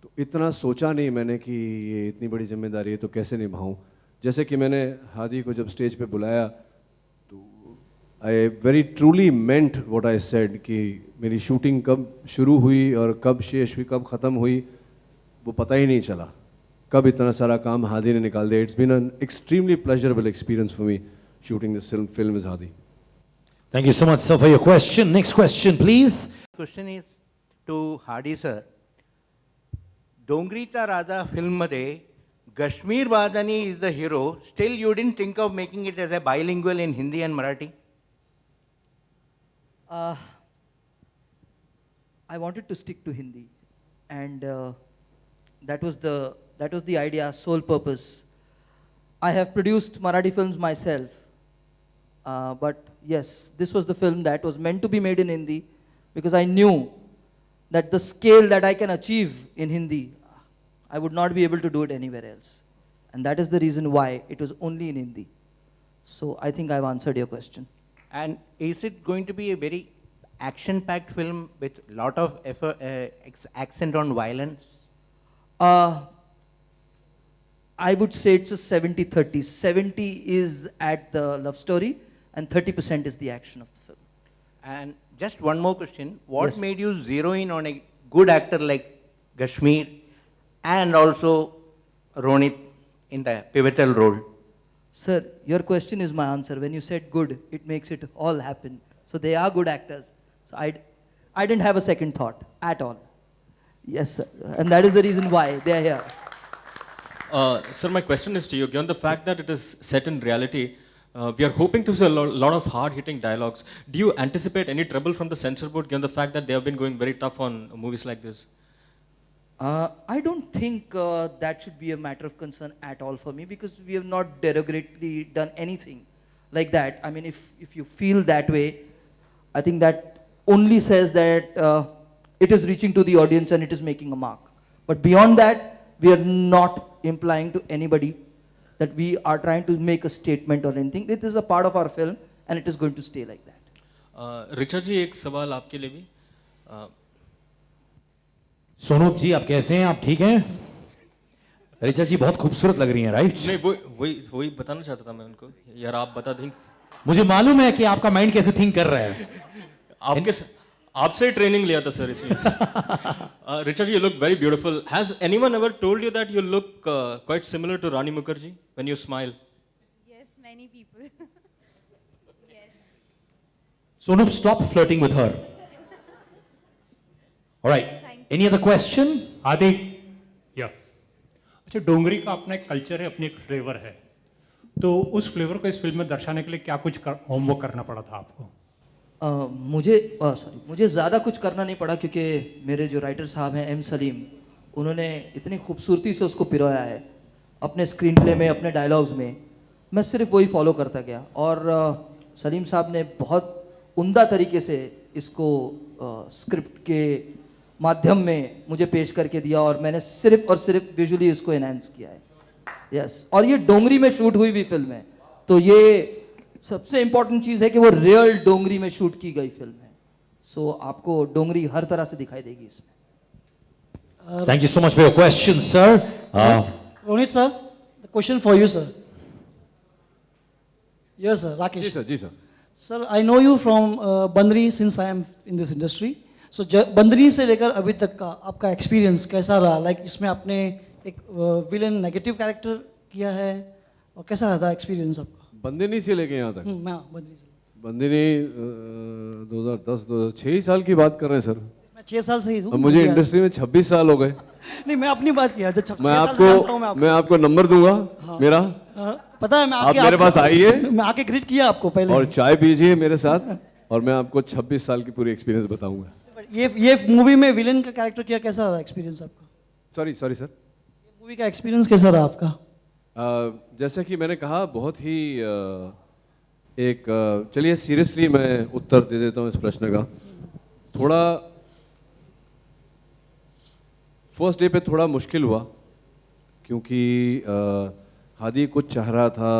तो इतना सोचा नहीं मैंने कि ये इतनी बड़ी जिम्मेदारी है तो कैसे निभाऊं। जैसे कि मैंने हादी को जब स्टेज पे बुलाया तो I very truly meant what I said कि मेरी शूटिंग कब शुरू हुई और कब शेष हुई, कब ख़त्म हुई, वो पता ही नहीं चला। कब इतना सारा काम हादी ने निकाल दिया। It's been an extremely pleasurable experience for me shooting this film is Hadi. Thank you so much, sir, for your question. Next question, please. Question is to Hadi sir. Dongricha Raja film मध्ये Kashmir Badani is the hero. Still you didn't think of making it as a bilingual in Hindi and Marathi? I wanted to stick to Hindi, and that was the idea, sole purpose. I have produced Marathi films myself, but yes, this was the film that was meant to be made in Hindi, because I knew that the scale that I can achieve in Hindi, I would not be able to do it anywhere else, and that is the reason why it was only in Hindi. So I think I've answered your question. And is it going to be a very action-packed film with lot of effort, accent on violence? I would say it's a 70-30. 70 is at the love story and 30% is the action of the film. And just one more question. What Yes. made you zero in on a good actor like Kashmir and also Ronit in the pivotal role? Sir, your question is my answer. When you said good, it makes it all happen. So they are good actors. So I didn't have a second thought at all. Yes, sir. And that is the reason why they are here. Sir, my question is to you. Given the fact that it is set in reality, we are hoping to see a lot of hard-hitting dialogues. Do you anticipate any trouble from the censor board, given the fact that they have been going very tough on movies like this? I don't think that should be a matter of concern at all for me, because we have not derogatorily done anything like that. I mean, if you feel that way, I think that only says that it is reaching to the audience and it is making a mark. But beyond that, we are not implying to anybody that we are trying to make a statement or anything. It is a part of our film and it is going to stay like that. Richa ji, एक सवाल आपके लिए भी. सोनूप जी, आप कैसे हैं? आप ठीक हैं? ऋचा जी बहुत खूबसूरत लग रही हैं, राइट? नहीं, वही बताना चाहता था मैं उनको. यार आप बता दें. मुझे मालूम है कि आपका माइंड कैसे थिंक कर रहा है. आपसे ट्रेनिंग लिया था सर इसमें. ऋचा जी, you look very beautiful. Has anyone ever told you that you look quite similar to Rani Mukherjee when you smile? Yes, many people. Yes. Sonup, stop flirting with her. All right. Any other question? आदि, या. अच्छा, डोंगरी का अपना एक कल्चर है, अपनी एक फ्लेवर है. तो उस फ्लेवर को इस फिल्म में दर्शाने के लिए क्या कुछ होमवर्क करना पड़ा था आपको? मुझे ज़्यादा कुछ करना नहीं पड़ा, क्योंकि मेरे जो राइटर साहब हैं एम सलीम, उन्होंने इतनी खूबसूरती से उसको पिरोया है अपने स्क्रीन प्ले में, अपने डायलॉग्स में. मैं सिर्फ वही फॉलो करता गया और सलीम साहब ने बहुत उम्दा तरीके से इसको स्क्रिप्ट के माध्यम में मुझे पेश करके दिया और मैंने सिर्फ और सिर्फ विजुअली इसको एनहांस किया है. यस, और ये डोंगरी में शूट हुई हुई फिल्म है, तो ये सबसे इंपॉर्टेंट चीज़ है कि वो रियल डोंगरी में शूट की गई फिल्म है. सो आपको डोंगरी हर तरह से दिखाई देगी इसमें. Thank you so much for your question, sir. Ronit sir, the question for you, sir. Yes, sir. Rakesh. जी sir. Sir, I know you from Bandri since I am in this industry. So बंदरी से लेकर अभी तक का आपका एक्सपीरियंस कैसा रहा? लाइक इसमें आपने एक विलन नेगेटिव कैरेक्टर किया है और कैसा रहा था एक्सपीरियंस आपका? बंदिनी से लेके यहाँ तक. मैं बंदरी से. बंदिनी 2010 6 साल की बात कर रहे हैं सर. मैं 6 साल से ही हूँ. मुझे इंडस्ट्री में 26 साल हो गए. नहीं, मैं अपनी बात किया. जब मैं आपको नंबर दूंगा. हाँ. मेरा पता है, मैं आप मेरे पास आइए. मैं आके ग्रीट किया आपको पहले और चाय पीजिए मेरे साथ और मैं आपको 26 साल की पूरी एक्सपीरियंस बताऊंगा. ये मूवी में विलेन का कैरेक्टर किया, कैसा रहा एक्सपीरियंस आपका? Sorry sir. मूवी का एक्सपीरियंस कैसा रहा आपका? जैसा कि मैंने कहा, बहुत ही चलिए सीरियसली मैं उत्तर दे देता हूँ इस प्रश्न का. थोड़ा फर्स्ट डे पे थोड़ा मुश्किल हुआ क्योंकि हादी कुछ चाह रहा था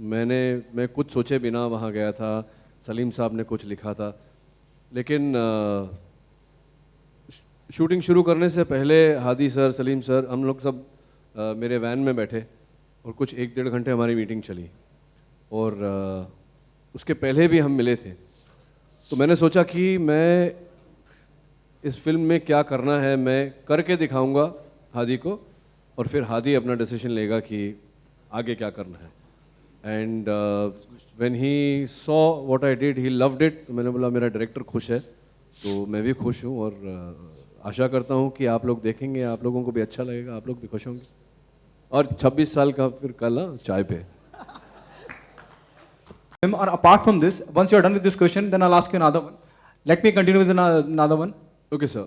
मैं कुछ सोचे बिना वहाँ गया था, सलीम साहब ने कुछ लिखा था, लेकिन शूटिंग शुरू करने से पहले हादी सर, सलीम सर, हम लोग सब मेरे वैन में बैठे और कुछ 1-1.5 घंटे हमारी मीटिंग चली और उसके पहले भी हम मिले थे। तो मैंने सोचा कि मैं इस फिल्म में क्या करना है मैं करके दिखाऊंगा हादी को, और फिर हादी अपना डिसीजन लेगा कि आगे क्या करना है। And when he saw what I did he loved it. तो मैंने बोला मेरा डायरेक्टर खुश है तो मैं भी खुश हूँ, और आशा करता हूँ कि आप लोग देखेंगे, आप लोगों को भी अच्छा लगेगा, आप लोग भी खुश होंगे। और 26 साल का फिर कल चाय पे। Or apart from this, once you are done with this question, then I'll ask you another one. Let me continue with another one. Okay, sir.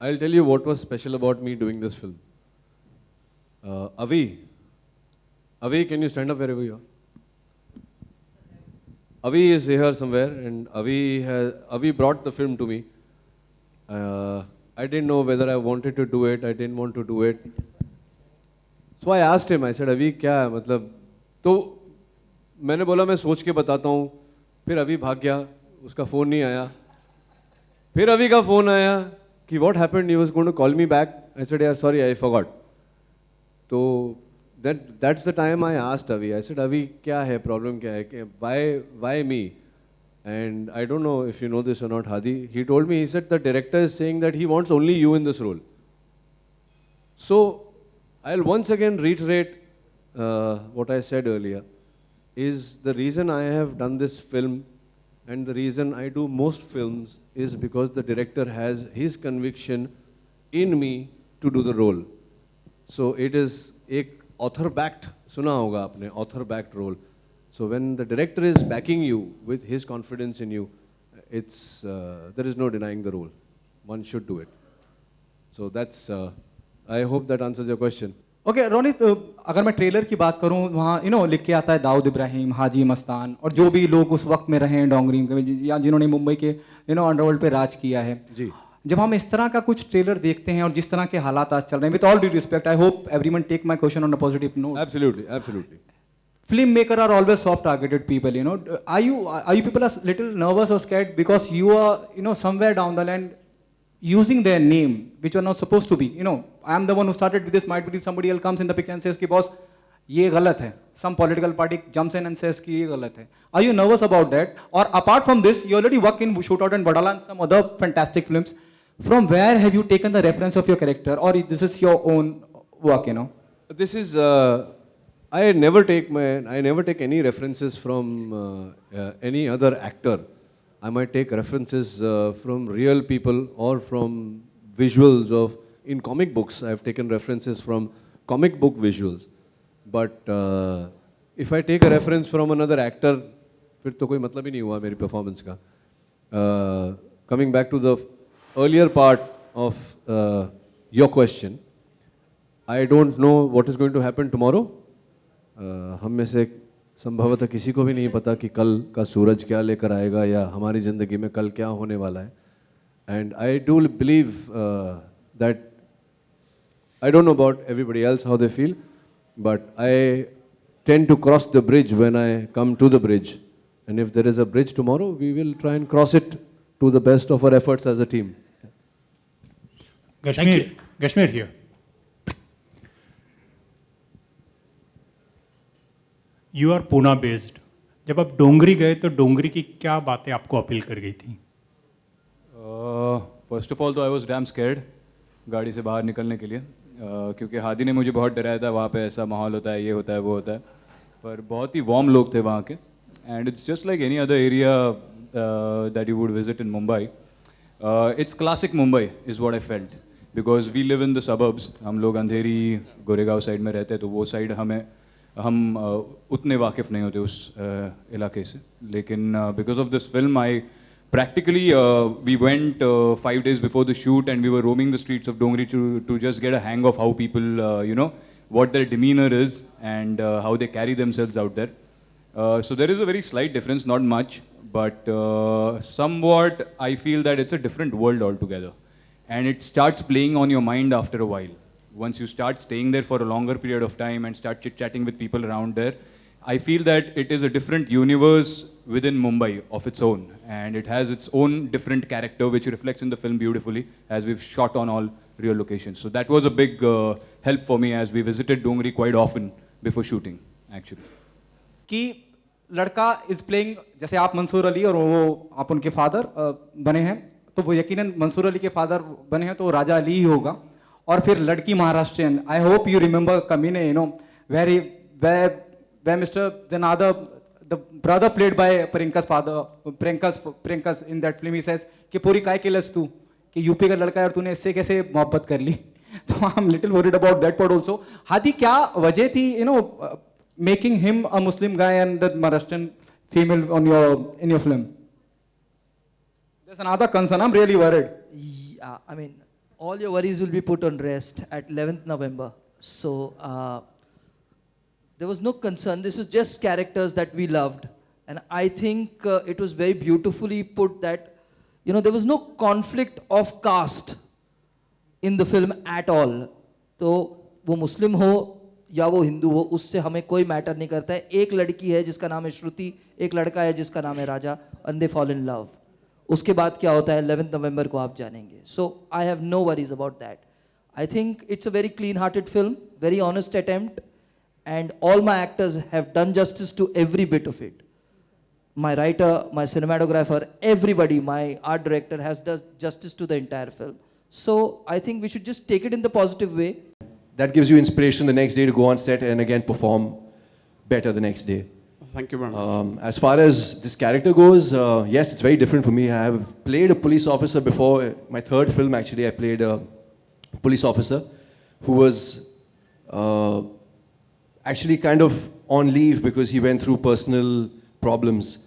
I'll tell you what was special about me doing this film. Avi, can you stand up wherever you are? Avi is here somewhere, and Avi brought the film to me. I didn't know whether I wanted to do it. I didn't want to do it. So I asked him. I said, Avi, क्या है मतलब? तो मैंने बोला मैं सोच के बताता हूँ। फिर अभी भाग गया, उसका फ़ोन नहीं आया। फिर अभी का फ़ोन आया कि what happened? He was going to call me back. I said, yeah, sorry, I forgot. तो that's the time I asked Avi. I said, Avi, क्या है problem क्या है? Why me? And I don't know if you know this or not, Hadi. He told me, he said the director is saying that he wants only you in this role. So I'll once again reiterate what I said earlier. Is the reason I have done this film and the reason I do most films is because the director has his conviction in me to do the role. So it is एक author backed, सुना होगा आपने, author backed role. So when the director is backing you with his confidence in you, it's there is no denying the role. One should do it. So that's I hope that answers your question. Okay Ronit, अगर मैं ट्रेलर की बात करूं, वहाँ लिख के आता है दाऊद इब्राहिम, हाजी मस्तान और जो भी लोग उस वक्त में रहे हैं डोंगरी या जिन्होंने मुंबई के अंडरवर्ल्ड पे राज किया है जी। जब हम इस तरह का कुछ ट्रेलर देखते हैं और जिस तरह के हालात आज चल रहे हैं, with all due respect, I hope everyone take my question on a positive note. Absolutely. Filmmaker are always soft targeted people, Are you people are little nervous or scared because you are, somewhere down the line using their name, which are not supposed to be, I am the one who started with this, might be somebody else comes in the picture and says, ki boss, ye galat hai. Some political party jumps in and says, ki ye galat hai. Are you nervous about that? Or apart from this, you already work in Shootout and Badala and some other fantastic films. From where have you taken the reference of your character, or this is your own work, This is, I never take any references from any other actor. I might take references from real people or from visuals of, in comic books, I've taken references from comic book visuals. But if I take a reference from another actor, फिर तो कोई मतलब ही नहीं हुआ मेरी performance का. Coming back to the earlier part of your question, I don't know what is going to happen tomorrow. हम में से संभवतः किसी को भी नहीं पता कि कल का सूरज क्या लेकर आएगा या हमारी ज़िंदगी में कल क्या होने वाला है. And I do believe that I don't know about everybody else how they feel, but I tend to cross the bridge when I come to the bridge. And if there is a bridge tomorrow, we will try and cross it to the best of our efforts as a team. Kashmir here. You are Pune based. जब आप डोंगरी गए तो डोंगरी की क्या बातें आपको अपील कर गई थी? फर्स्ट ऑफ ऑल तो आई वॉज डैम स्कैर्ड गाड़ी से बाहर निकलने के लिए, क्योंकि हादी ने मुझे बहुत डराया था, वहाँ पे ऐसा माहौल होता है, ये होता है, वो होता है. पर बहुत ही वार्म लोग थे वहाँ के, and it's just like any other area that you would visit in Mumbai. It's classic Mumbai is what I felt, because we live in the suburbs. हम लोग अंधेरी गोरेगांव साइड में रहते हैं, तो वो साइड हम उतने वाकिफ़ नहीं होते उस इलाके से. लेकिन because of this film I practically we went 5 days before the shoot and we were roaming the streets of Dongri to just get a hang of how people, what their demeanor is and how they carry themselves out there. So there is a very slight difference, not much, but somewhat I feel that it's a different world altogether. And it starts playing on your mind after a while. Once you start staying there for a longer period of time and start chit-chatting with people around there, I feel that it is a different universe within Mumbai of its own, and it has its own different character which reflects in the film beautifully, as we've shot on all real locations. So that was a big help for me, as we visited Dongri quite often before shooting, actually. कि लड़का इज प्लेइंग, जैसे आप मंसूर अली और वो आप उनके फादर बने हैं, तो वो यकीनन मंसूर अली के फादर बने हैं तो राजा अली ही होगा. और फिर लड़की Maharashtrian, I hope you remember Kaminey, you know, where Mr. Denada, the brother played by Priyanka's father, Priyanka's in that film, he says कि पूरी काय केलस तू, कि यूपी का लड़का है और तूने इससे कैसे मोहब्बत कर ली. तो I am little worried about that part also. Hadi क्या वजह थी, you know, making him a Muslim guy and the Maharashtrian female in your film? There's another concern. I'm really worried. Yeah, I mean, all your worries will be put on rest at 11th November. So there was no concern. This was just characters that we loved. And I think it was very beautifully put that, you know, there was no conflict of caste in the film at all. तो वो मुस्लिम हो या वो हिंदू हो, उससे हमें कोई मैटर नहीं करता है. एक लड़की है जिसका नाम है श्रुति, एक लड़का है जिसका नाम है राजा, and they fall in love. उसके बाद क्या होता है 11th नवंबर को आप जानेंगे. So I have no worries about that. I think it's a very clean-hearted film, very honest attempt, and all my actors have done justice to every bit of it. My writer, my cinematographer, everybody, my art director has done justice to the entire film. So I think we should just take it in the positive way. That gives you inspiration the next day to go on set and again perform better the next day. Thank you very much. As far as this character goes, yes, it's very different for me. I have played a police officer before. My third film, actually, I played a police officer who was actually kind of on leave because he went through personal problems.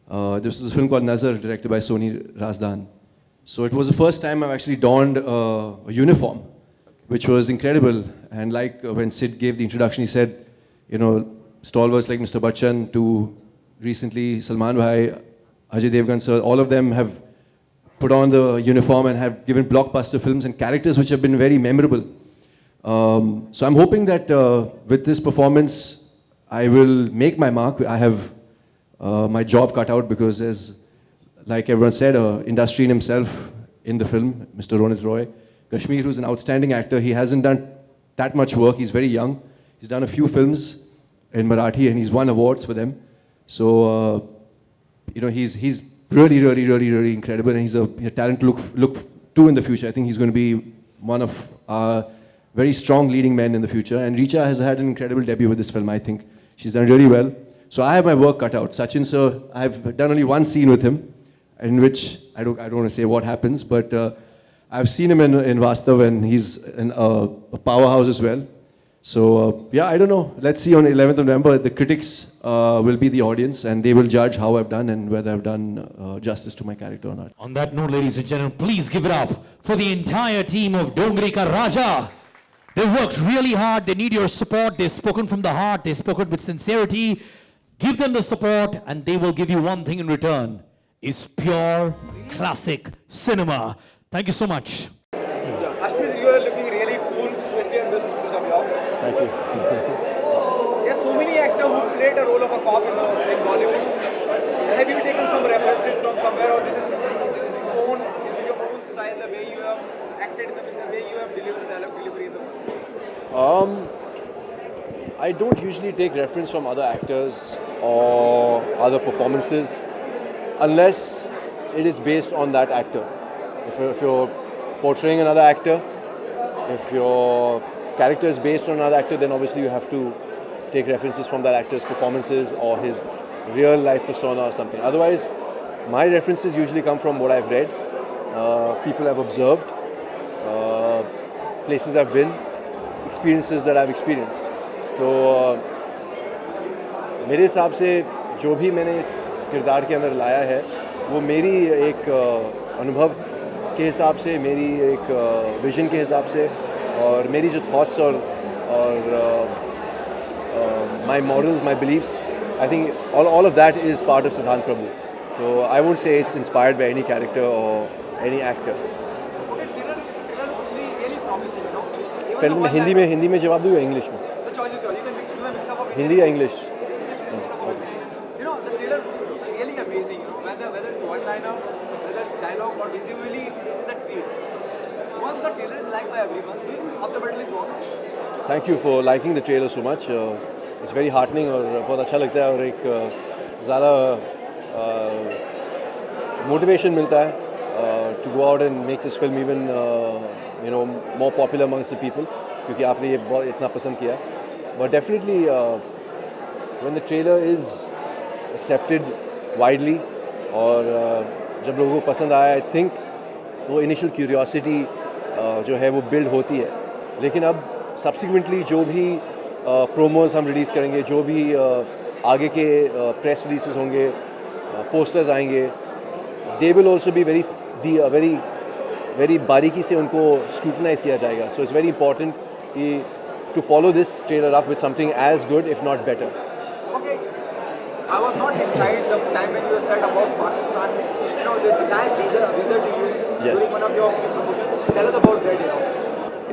This was a film called Nazar, directed by Soni Razdan. So it was the first time I've actually donned a uniform, which was incredible. And like when Sid gave the introduction, he said, you know, stalwarts like Mr. Bachchan to recently Salman Bhai, Ajay Devgan sir, all of them have put on the uniform and have given blockbuster films and characters which have been very memorable. So I'm hoping that with this performance, I will make my mark. I have my job cut out because there's, like everyone said, industry in himself in the film, Mr. Ronit Roy. Kashmir, who's an outstanding actor, he hasn't done that much work. He's very young. He's done a few films in Marathi and he's won awards for them. So, you know, he's really incredible, and he's a talent to look to in the future. I think he's going to be one of our very strong leading men in the future. And Richa has had an incredible debut with this film, I think. She's done really well. So I have my work cut out. Sachin sir, I've done only one scene with him, in which, I don't want to say what happens, but I've seen him in Vastav, and he's a powerhouse as well. So yeah, I don't know. Let's see on 11th of November. The critics will be the audience, and they will judge how I've done and whether I've done justice to my character or not. On that note, ladies and gentlemen, please give it up for the entire team of Dongri Ka Raja. They worked really hard. They need your support. They've spoken from the heart. They've spoken with sincerity. Give them the support, and they will give you one thing in return. Is pure classic cinema. Thank you so much. Ashmit, you are looking really cool, especially in this movie of yours. Thank you. There are so many actors who played a role of a cop in Bollywood. Have you taken some references from somewhere, or this is your own style, the way you have acted, the way you have delivered dialogue delivery in the movie? I don't usually take reference from other actors or other performances unless it is based on that actor. If you're portraying another actor, if your character is based on another actor, then obviously you have to take references from that actor's performances or his real life persona or something. Otherwise, my references usually come from what I've read, people I've observed, places I've been, experiences that I've experienced. तो मेरे हिसाब से जो भी मैंने इस किरदार के अंदर लाया है वो मेरी एक अनुभव के हिसाब से, मेरी एक विजन के हिसाब से, और मेरी जो थॉट्स और my morals, my beliefs, I think all of that is part of Siddhant Prabhu. So I won't say it's inspired by any character or any actor. पहले मैं हिंदी में जवाब दूँ या इंग्लिश में? हिंदी या English? the trailer looked really amazing. You know, whether it's one-liner, whether it's dialogue, or visually, it's a treat. Once the trailer is liked by everyone, do you think up the battle is won? Thank you for liking the trailer so much. It's very heartening और बहुत अच्छा लगता है और एक ज़्यादा मोटिवेशन मिलता है to go out and make this film even you know more popular amongst the people, क्योंकि आपने ये बहुत इतना पसंद किया. But definitely when the trailer is accepted widely और जब लोगों को पसंद आया, आई थिंक वो इनिशियल क्यूरियोसिटी जो है वो बिल्ड होती है. लेकिन अब सब्सिक्वेंटली जो भी प्रोमोज हम रिलीज़ करेंगे, जो भी आगे के प्रेस रिलीजेस होंगे, पोस्टर्स आएंगे, they will also be very बारीकी से उनको स्क्रूटनाइज किया जाएगा. सो इट्स वेरी इंपॉर्टेंट कि to follow this trailer up with something as good if not better. Okay, I was not inside the time when you said about Pakistan. You know, the time visa to use Yes. during one of your promotion. Tell us about that. You know.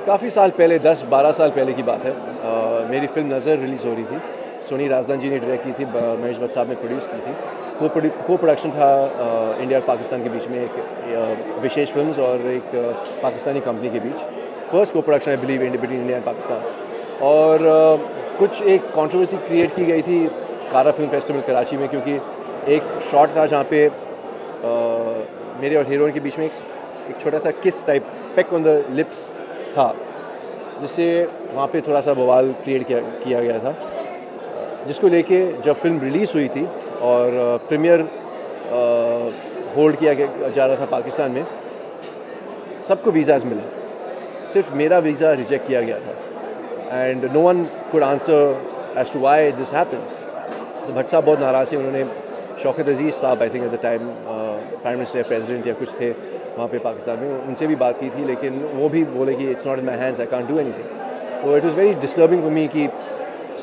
काफ़ी साल पहले, 10-12 साल पहले की बात है. मेरी फिल्म नज़र रिलीज़ हो रही थी. सोनी राजदान जी ने डायरेक्ट की थी, महेश भट्ट साहब ने प्रोड्यूस की थी. को प्रोडक्शन था इंडिया और पाकिस्तान के बीच में, एक विशेष फिल्म्स और एक पाकिस्तानी कंपनी के बीच. फर्स्ट को production I believe between India and Pakistan. और कुछ एक कंट्रोवर्सी क्रिएट की गई थी कारा फिल्म फेस्टिवल कराची में, क्योंकि एक शॉट था जहाँ पे मेरे और हीरोइन के बीच में एक छोटा सा किस type, pack on the lips था, जिससे वहाँ पे थोड़ा सा बवाल क्रिएट किया गया था, जिसको लेके जब फिल्म रिलीज़ हुई थी और प्रीमियर होल्ड किया जा रहा था पाकिस्तान में, सबको वीज़ाज़ मिले, सिर्फ मेरा वीज़ा रिजेक्ट किया गया था. And no one could answer as to why this happened. तो भट्ट साहब बहुत नाराज़ थे. उन्होंने शौकत अजीज़ साहब, I think at the time prime minister, president या कुछ थे वहाँ पे पाकिस्तान में, उनसे भी बात की थी, लेकिन वो भी बोले कि it's not in my hands, I can't do anything. तो it was very disturbing for me कि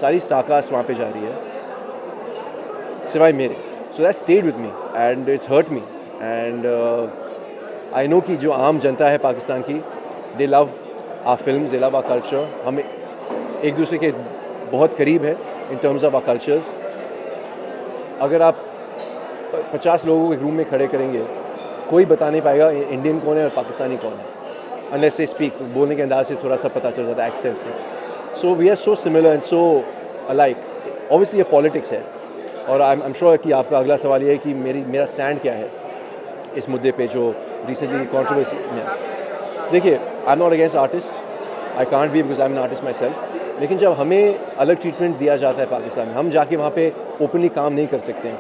सारी स्टारकास्ट वहाँ पे जा रही है सिवाय मेरे. So that stayed with me and it's hurt me. And I know कि जो आम जनता है पाकिस्तान की, they love our films, they love our culture. हम एक दूसरे के बहुत करीब है in terms of our cultures. अगर आप 50 लोगों को एक रूम में खड़े करेंगे, कोई बता नहीं पाएगा इंडियन कौन है और पाकिस्तानी कौन है, अनलेस दे स्पीक. बोलने के अंदाज से थोड़ा सा पता चल जाता है, एक्सेंट से. So we are so similar and so alike. Obviously ये पॉलिटिक्स है, और आई एम श्योर कि आपका अगला सवाल ये है कि मेरा स्टैंड क्या है इस मुद्दे पे जो रिसेंटली कंट्रोवर्सी में. देखिए, I am not against artist, I can't be, because I am an artist my self. लेकिन जब हमें अलग ट्रीटमेंट दिया जाता है पाकिस्तान में, हम जाके वहाँ पे ओपनली काम नहीं कर सकते हैं.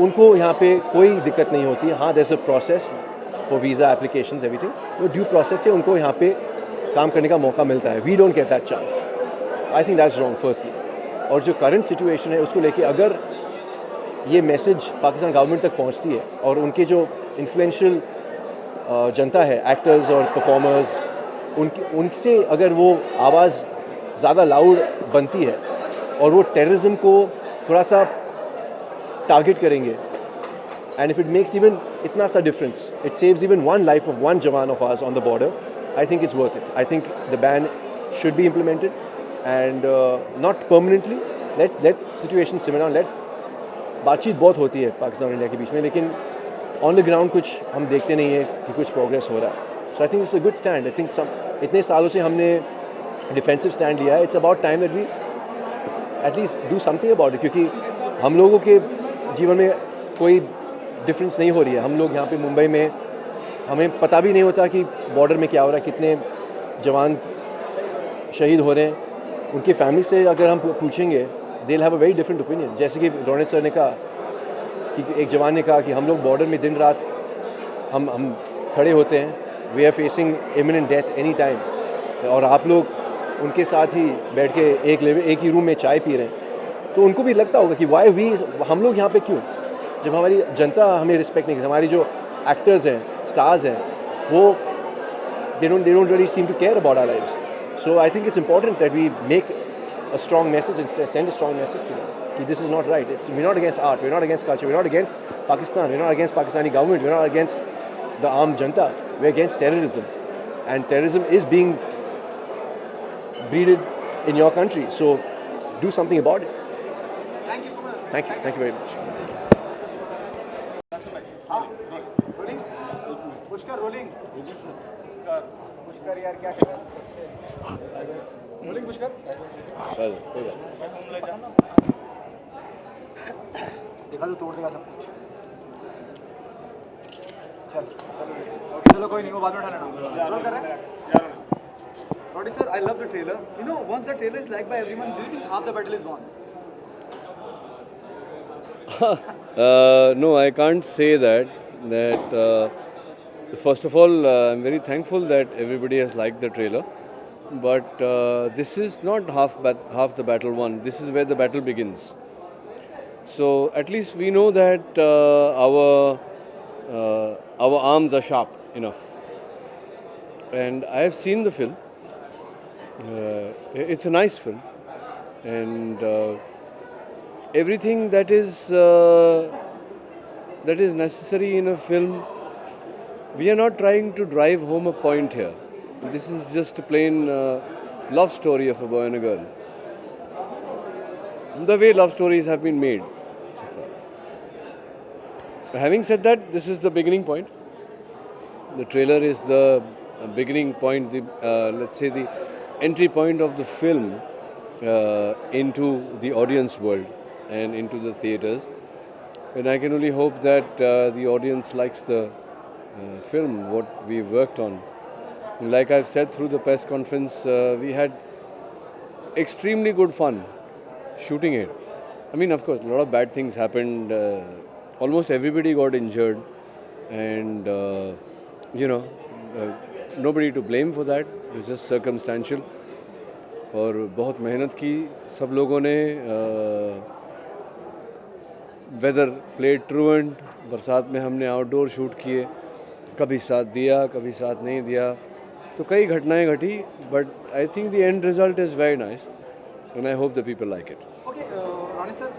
उनको यहाँ पे कोई दिक्कत नहीं होती. हाँ, there is a process for visa applications, everything. वो ड्यू प्रोसेस से उनको यहाँ पे काम करने का मौका मिलता है. We don't get that chance. I think that's wrong firstly. और जो करंट सिचुएशन है उसको लेके अगर ये मैसेज पाकिस्तान गवर्नमेंट तक पहुँचती है, और उनके जो इन्फ्लुएंशियल जनता है, एक्टर्स और परफॉर्मर्स, उनसे अगर वो आवाज़ ज़्यादा लाउड बनती है और वो टेररिज्म को थोड़ा सा टारगेट करेंगे, and if it makes even इतना सा difference, it saves even one life of one jawan of ours on the border, I think it's worth it. I think the ban should be implemented and not permanently. Let situation simmer down. Let बातचीत बहुत होती है पाकिस्तान और इंडिया के बीच में, लेकिन ऑन द ग्राउंड कुछ हम देखते नहीं है कि कुछ प्रोग्रेस हो रहा है. So I think it's a good stand. I think इतने सालों से हमने डिफेंसिव स्टैंड लिया है. It's about time that we at least do something about it, क्योंकि हम लोगों के जीवन में कोई डिफरेंस नहीं हो रही है. हम लोग यहाँ पे मुंबई में, हमें पता भी नहीं होता कि बॉर्डर में क्या हो रहा है, कितने जवान शहीद हो रहे हैं. उनकी फैमिली से अगर हम पूछेंगे, they will have a very different opinion. जैसे कि रोनित सर ने कहा कि एक जवान ने कहा कि हम लोग बॉर्डर में दिन रात हम खड़े होते हैं, we are facing imminent death any time, और आप लोग उनके साथ ही बैठ के एक ही रूम में चाय पी रहे हैं. तो उनको भी लगता होगा कि वाई वी, हम लोग यहाँ पे क्यों, जब हमारी जनता हमें रिस्पेक्ट नहीं करती. हमारी जो एक्टर्स हैं, स्टार्स हैं, वो they don't really seem to care about our lives. So I think it's important that we make a strong message and send a strong message to them. That this is not right. We're not against art. We're not against culture. We're not against Pakistan. We're not against Pakistani government. We're not against the armed janta. We're against terrorism, and terrorism is being breeded in your country. So do something about it. Thank you so much. Thank you very much. Rolling Pushkar rolling Pushkar यार क्या कर रहा है रोलिंग पुष्कर देखा तो तोड़ देगा सब कुछ चल ओके चलो कोई नहीं वो बाद में उठा लेना रोल कर रहा है Roddy sir, I love the trailer. You know, once the trailer is liked by everyone, do you think half the battle is won? No, I can't say that. First of all, I'm very thankful that everybody has liked the trailer. But this is not half the battle won. This is where the battle begins. So at least we know that our arms are sharp enough. And I have seen the film. It's a nice film, and everything that is necessary in a film. We are not trying to drive home a point here. This is just a plain love story of a boy and a girl. The way love stories have been made so far. Having said that, this is the beginning point. The trailer is the beginning point, let's say the entry point of the film into the audience world and into the theatres. And I can only hope that the audience likes the film, what we worked on. And like I've said through the press conference, we had extremely good fun shooting it. I mean, of course, a lot of bad things happened. Almost everybody got injured. And, nobody to blame for that. It was just circumstantial. और बहुत मेहनत की सब लोगों ने. Weather played truant. बरसात में हमने आउटडोर शूट किए. कभी साथ दिया, कभी साथ नहीं दिया. तो कई घटनाएं घटी. But I think the end result is very nice and I hope the people like it. Okay Ronit sir,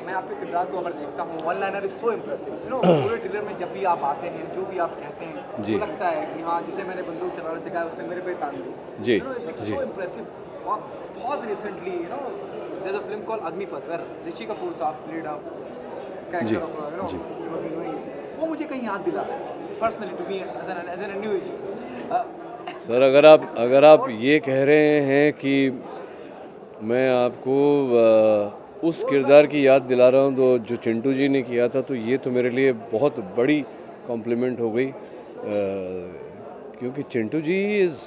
मैं आपके किरदार को अगर देखता हूँ, one liner is so impressive. You know, पूरे ट्रेलर में जब भी आप आते हैं, जो भी आप कहते हैं, जी. तो लगता है कि हाँ, जिसे मैंने बंदूक चलाने सिखाया उसने मेरे पे तान दी. जी. You know, it's so impressive. और बहुत recently, you know, there is a film called Agneepath where Rishi Kapoor sahab played a character of, you know, he was be doing. वो मुझे कहीं याद दिला रहा है personally to be as an individual. Sir, अगर आप ये कह रहे हैं कि मैं आपको उस किरदार की याद दिला रहा हूँ तो जो चिंटू जी ने किया था, तो ये तो मेरे लिए बहुत बड़ी कॉम्प्लीमेंट हो गई. क्योंकि Chintu ji is,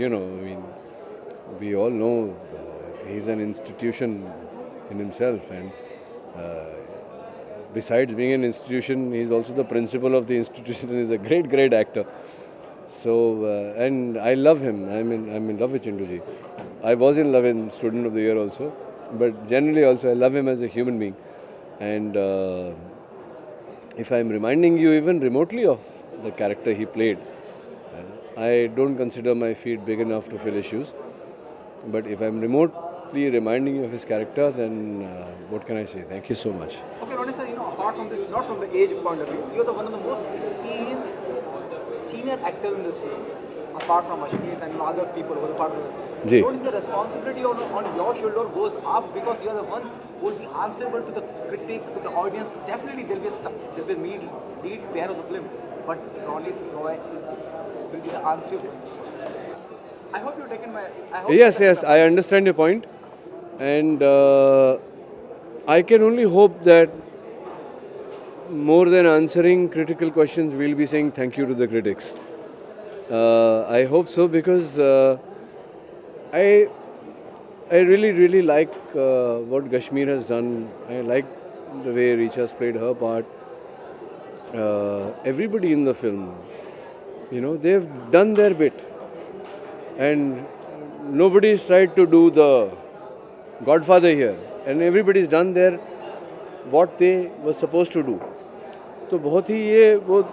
you know, I mean, we all know he is an institution in himself. And besides being an institution, he is also the principal of the institution and is a great actor. So, and I love him. I'm in love with Chintu ji. I was in love in Student of the Year also, but generally also I love him as a human being. And if I'm reminding you even remotely of the character he played, I don't consider my feet big enough to fill his shoes. But if I'm remotely reminding you of his character, then what can I say? Thank you so much. Okay, Ronnie sir, you know, apart from this, not from the age point of view, you're one of the most experienced senior actor in this film, apart from Ashmeet and other people who are part of it. Ji. Don't think the responsibility on your shoulder goes up because you're the one who will be answerable to the critic, to the audience. Definitely there'll be a lead pair of the film, but Ronnie Roy will be the answerable. I hope you've taken my. Yes, I understand your point, and I can only hope that more than answering critical questions, we'll be saying thank you to the critics. I hope so, because I really like what Kashmir has done. I like the way Richa's played her part. Everybody in the film, you know, they've done their bit. And nobody's tried to do the Godfather here. And everybody's done their what they were supposed to do. तो बहुत ही ये वो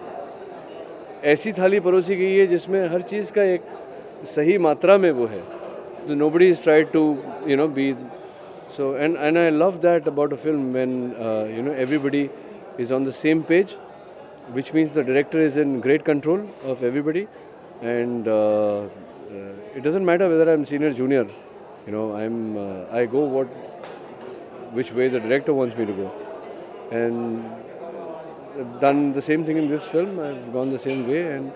ऐसी थाली परोसी गई है जिसमें हर चीज़ का एक सही मात्रा में वो है. So nobody's tried to, you know, be so, and I love that about a film when you know, everybody is on the same page, which means the director is in great control of everybody, and it doesn't matter whether I'm senior, junior. You know, I go what which way the director wants me to go. And I've done the same thing in this film. I've gone the same way, and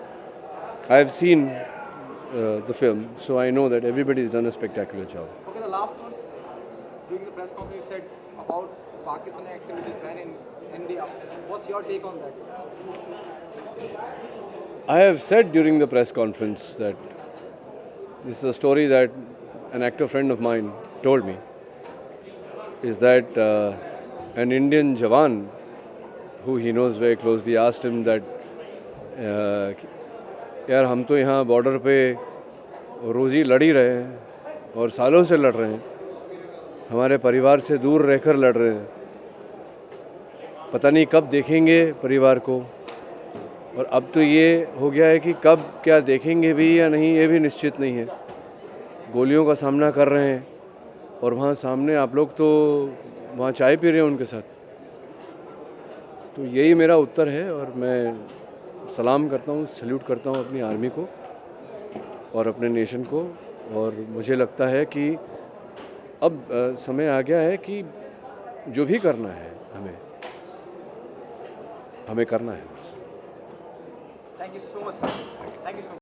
I've seen the film, so I know that everybody's done a spectacular job. Okay, the last one. During the press conference, you said about Pakistani activities banned in India. What's your take on that? I have said during the press conference that this is a story that an actor friend of mine told me, is that an Indian Jawan who he knows very closely asked him that यार हम तो यहाँ बॉर्डर पे रोज़ी लड़ ही रहे हैं और सालों से लड़ रहे हैं, हमारे परिवार से दूर रहकर लड़ रहे हैं, पता नहीं कब देखेंगे परिवार को, और अब तो ये हो गया है कि कब क्या देखेंगे भी या नहीं ये भी निश्चित नहीं है। गोलियों का सामना कर रहे हैं और वहाँ सामने आप लोग तो वहाँ चाय पी रहे हैं उनके साथ। तो यही मेरा उत्तर है और मैं सलाम करता हूँ, सल्यूट करता हूँ अपनी आर्मी को और अपने नेशन को। और मुझे लगता है कि अब समय आ गया है कि जो भी करना है हमें करना है बस। Thank you so much, sir. Thank you so much.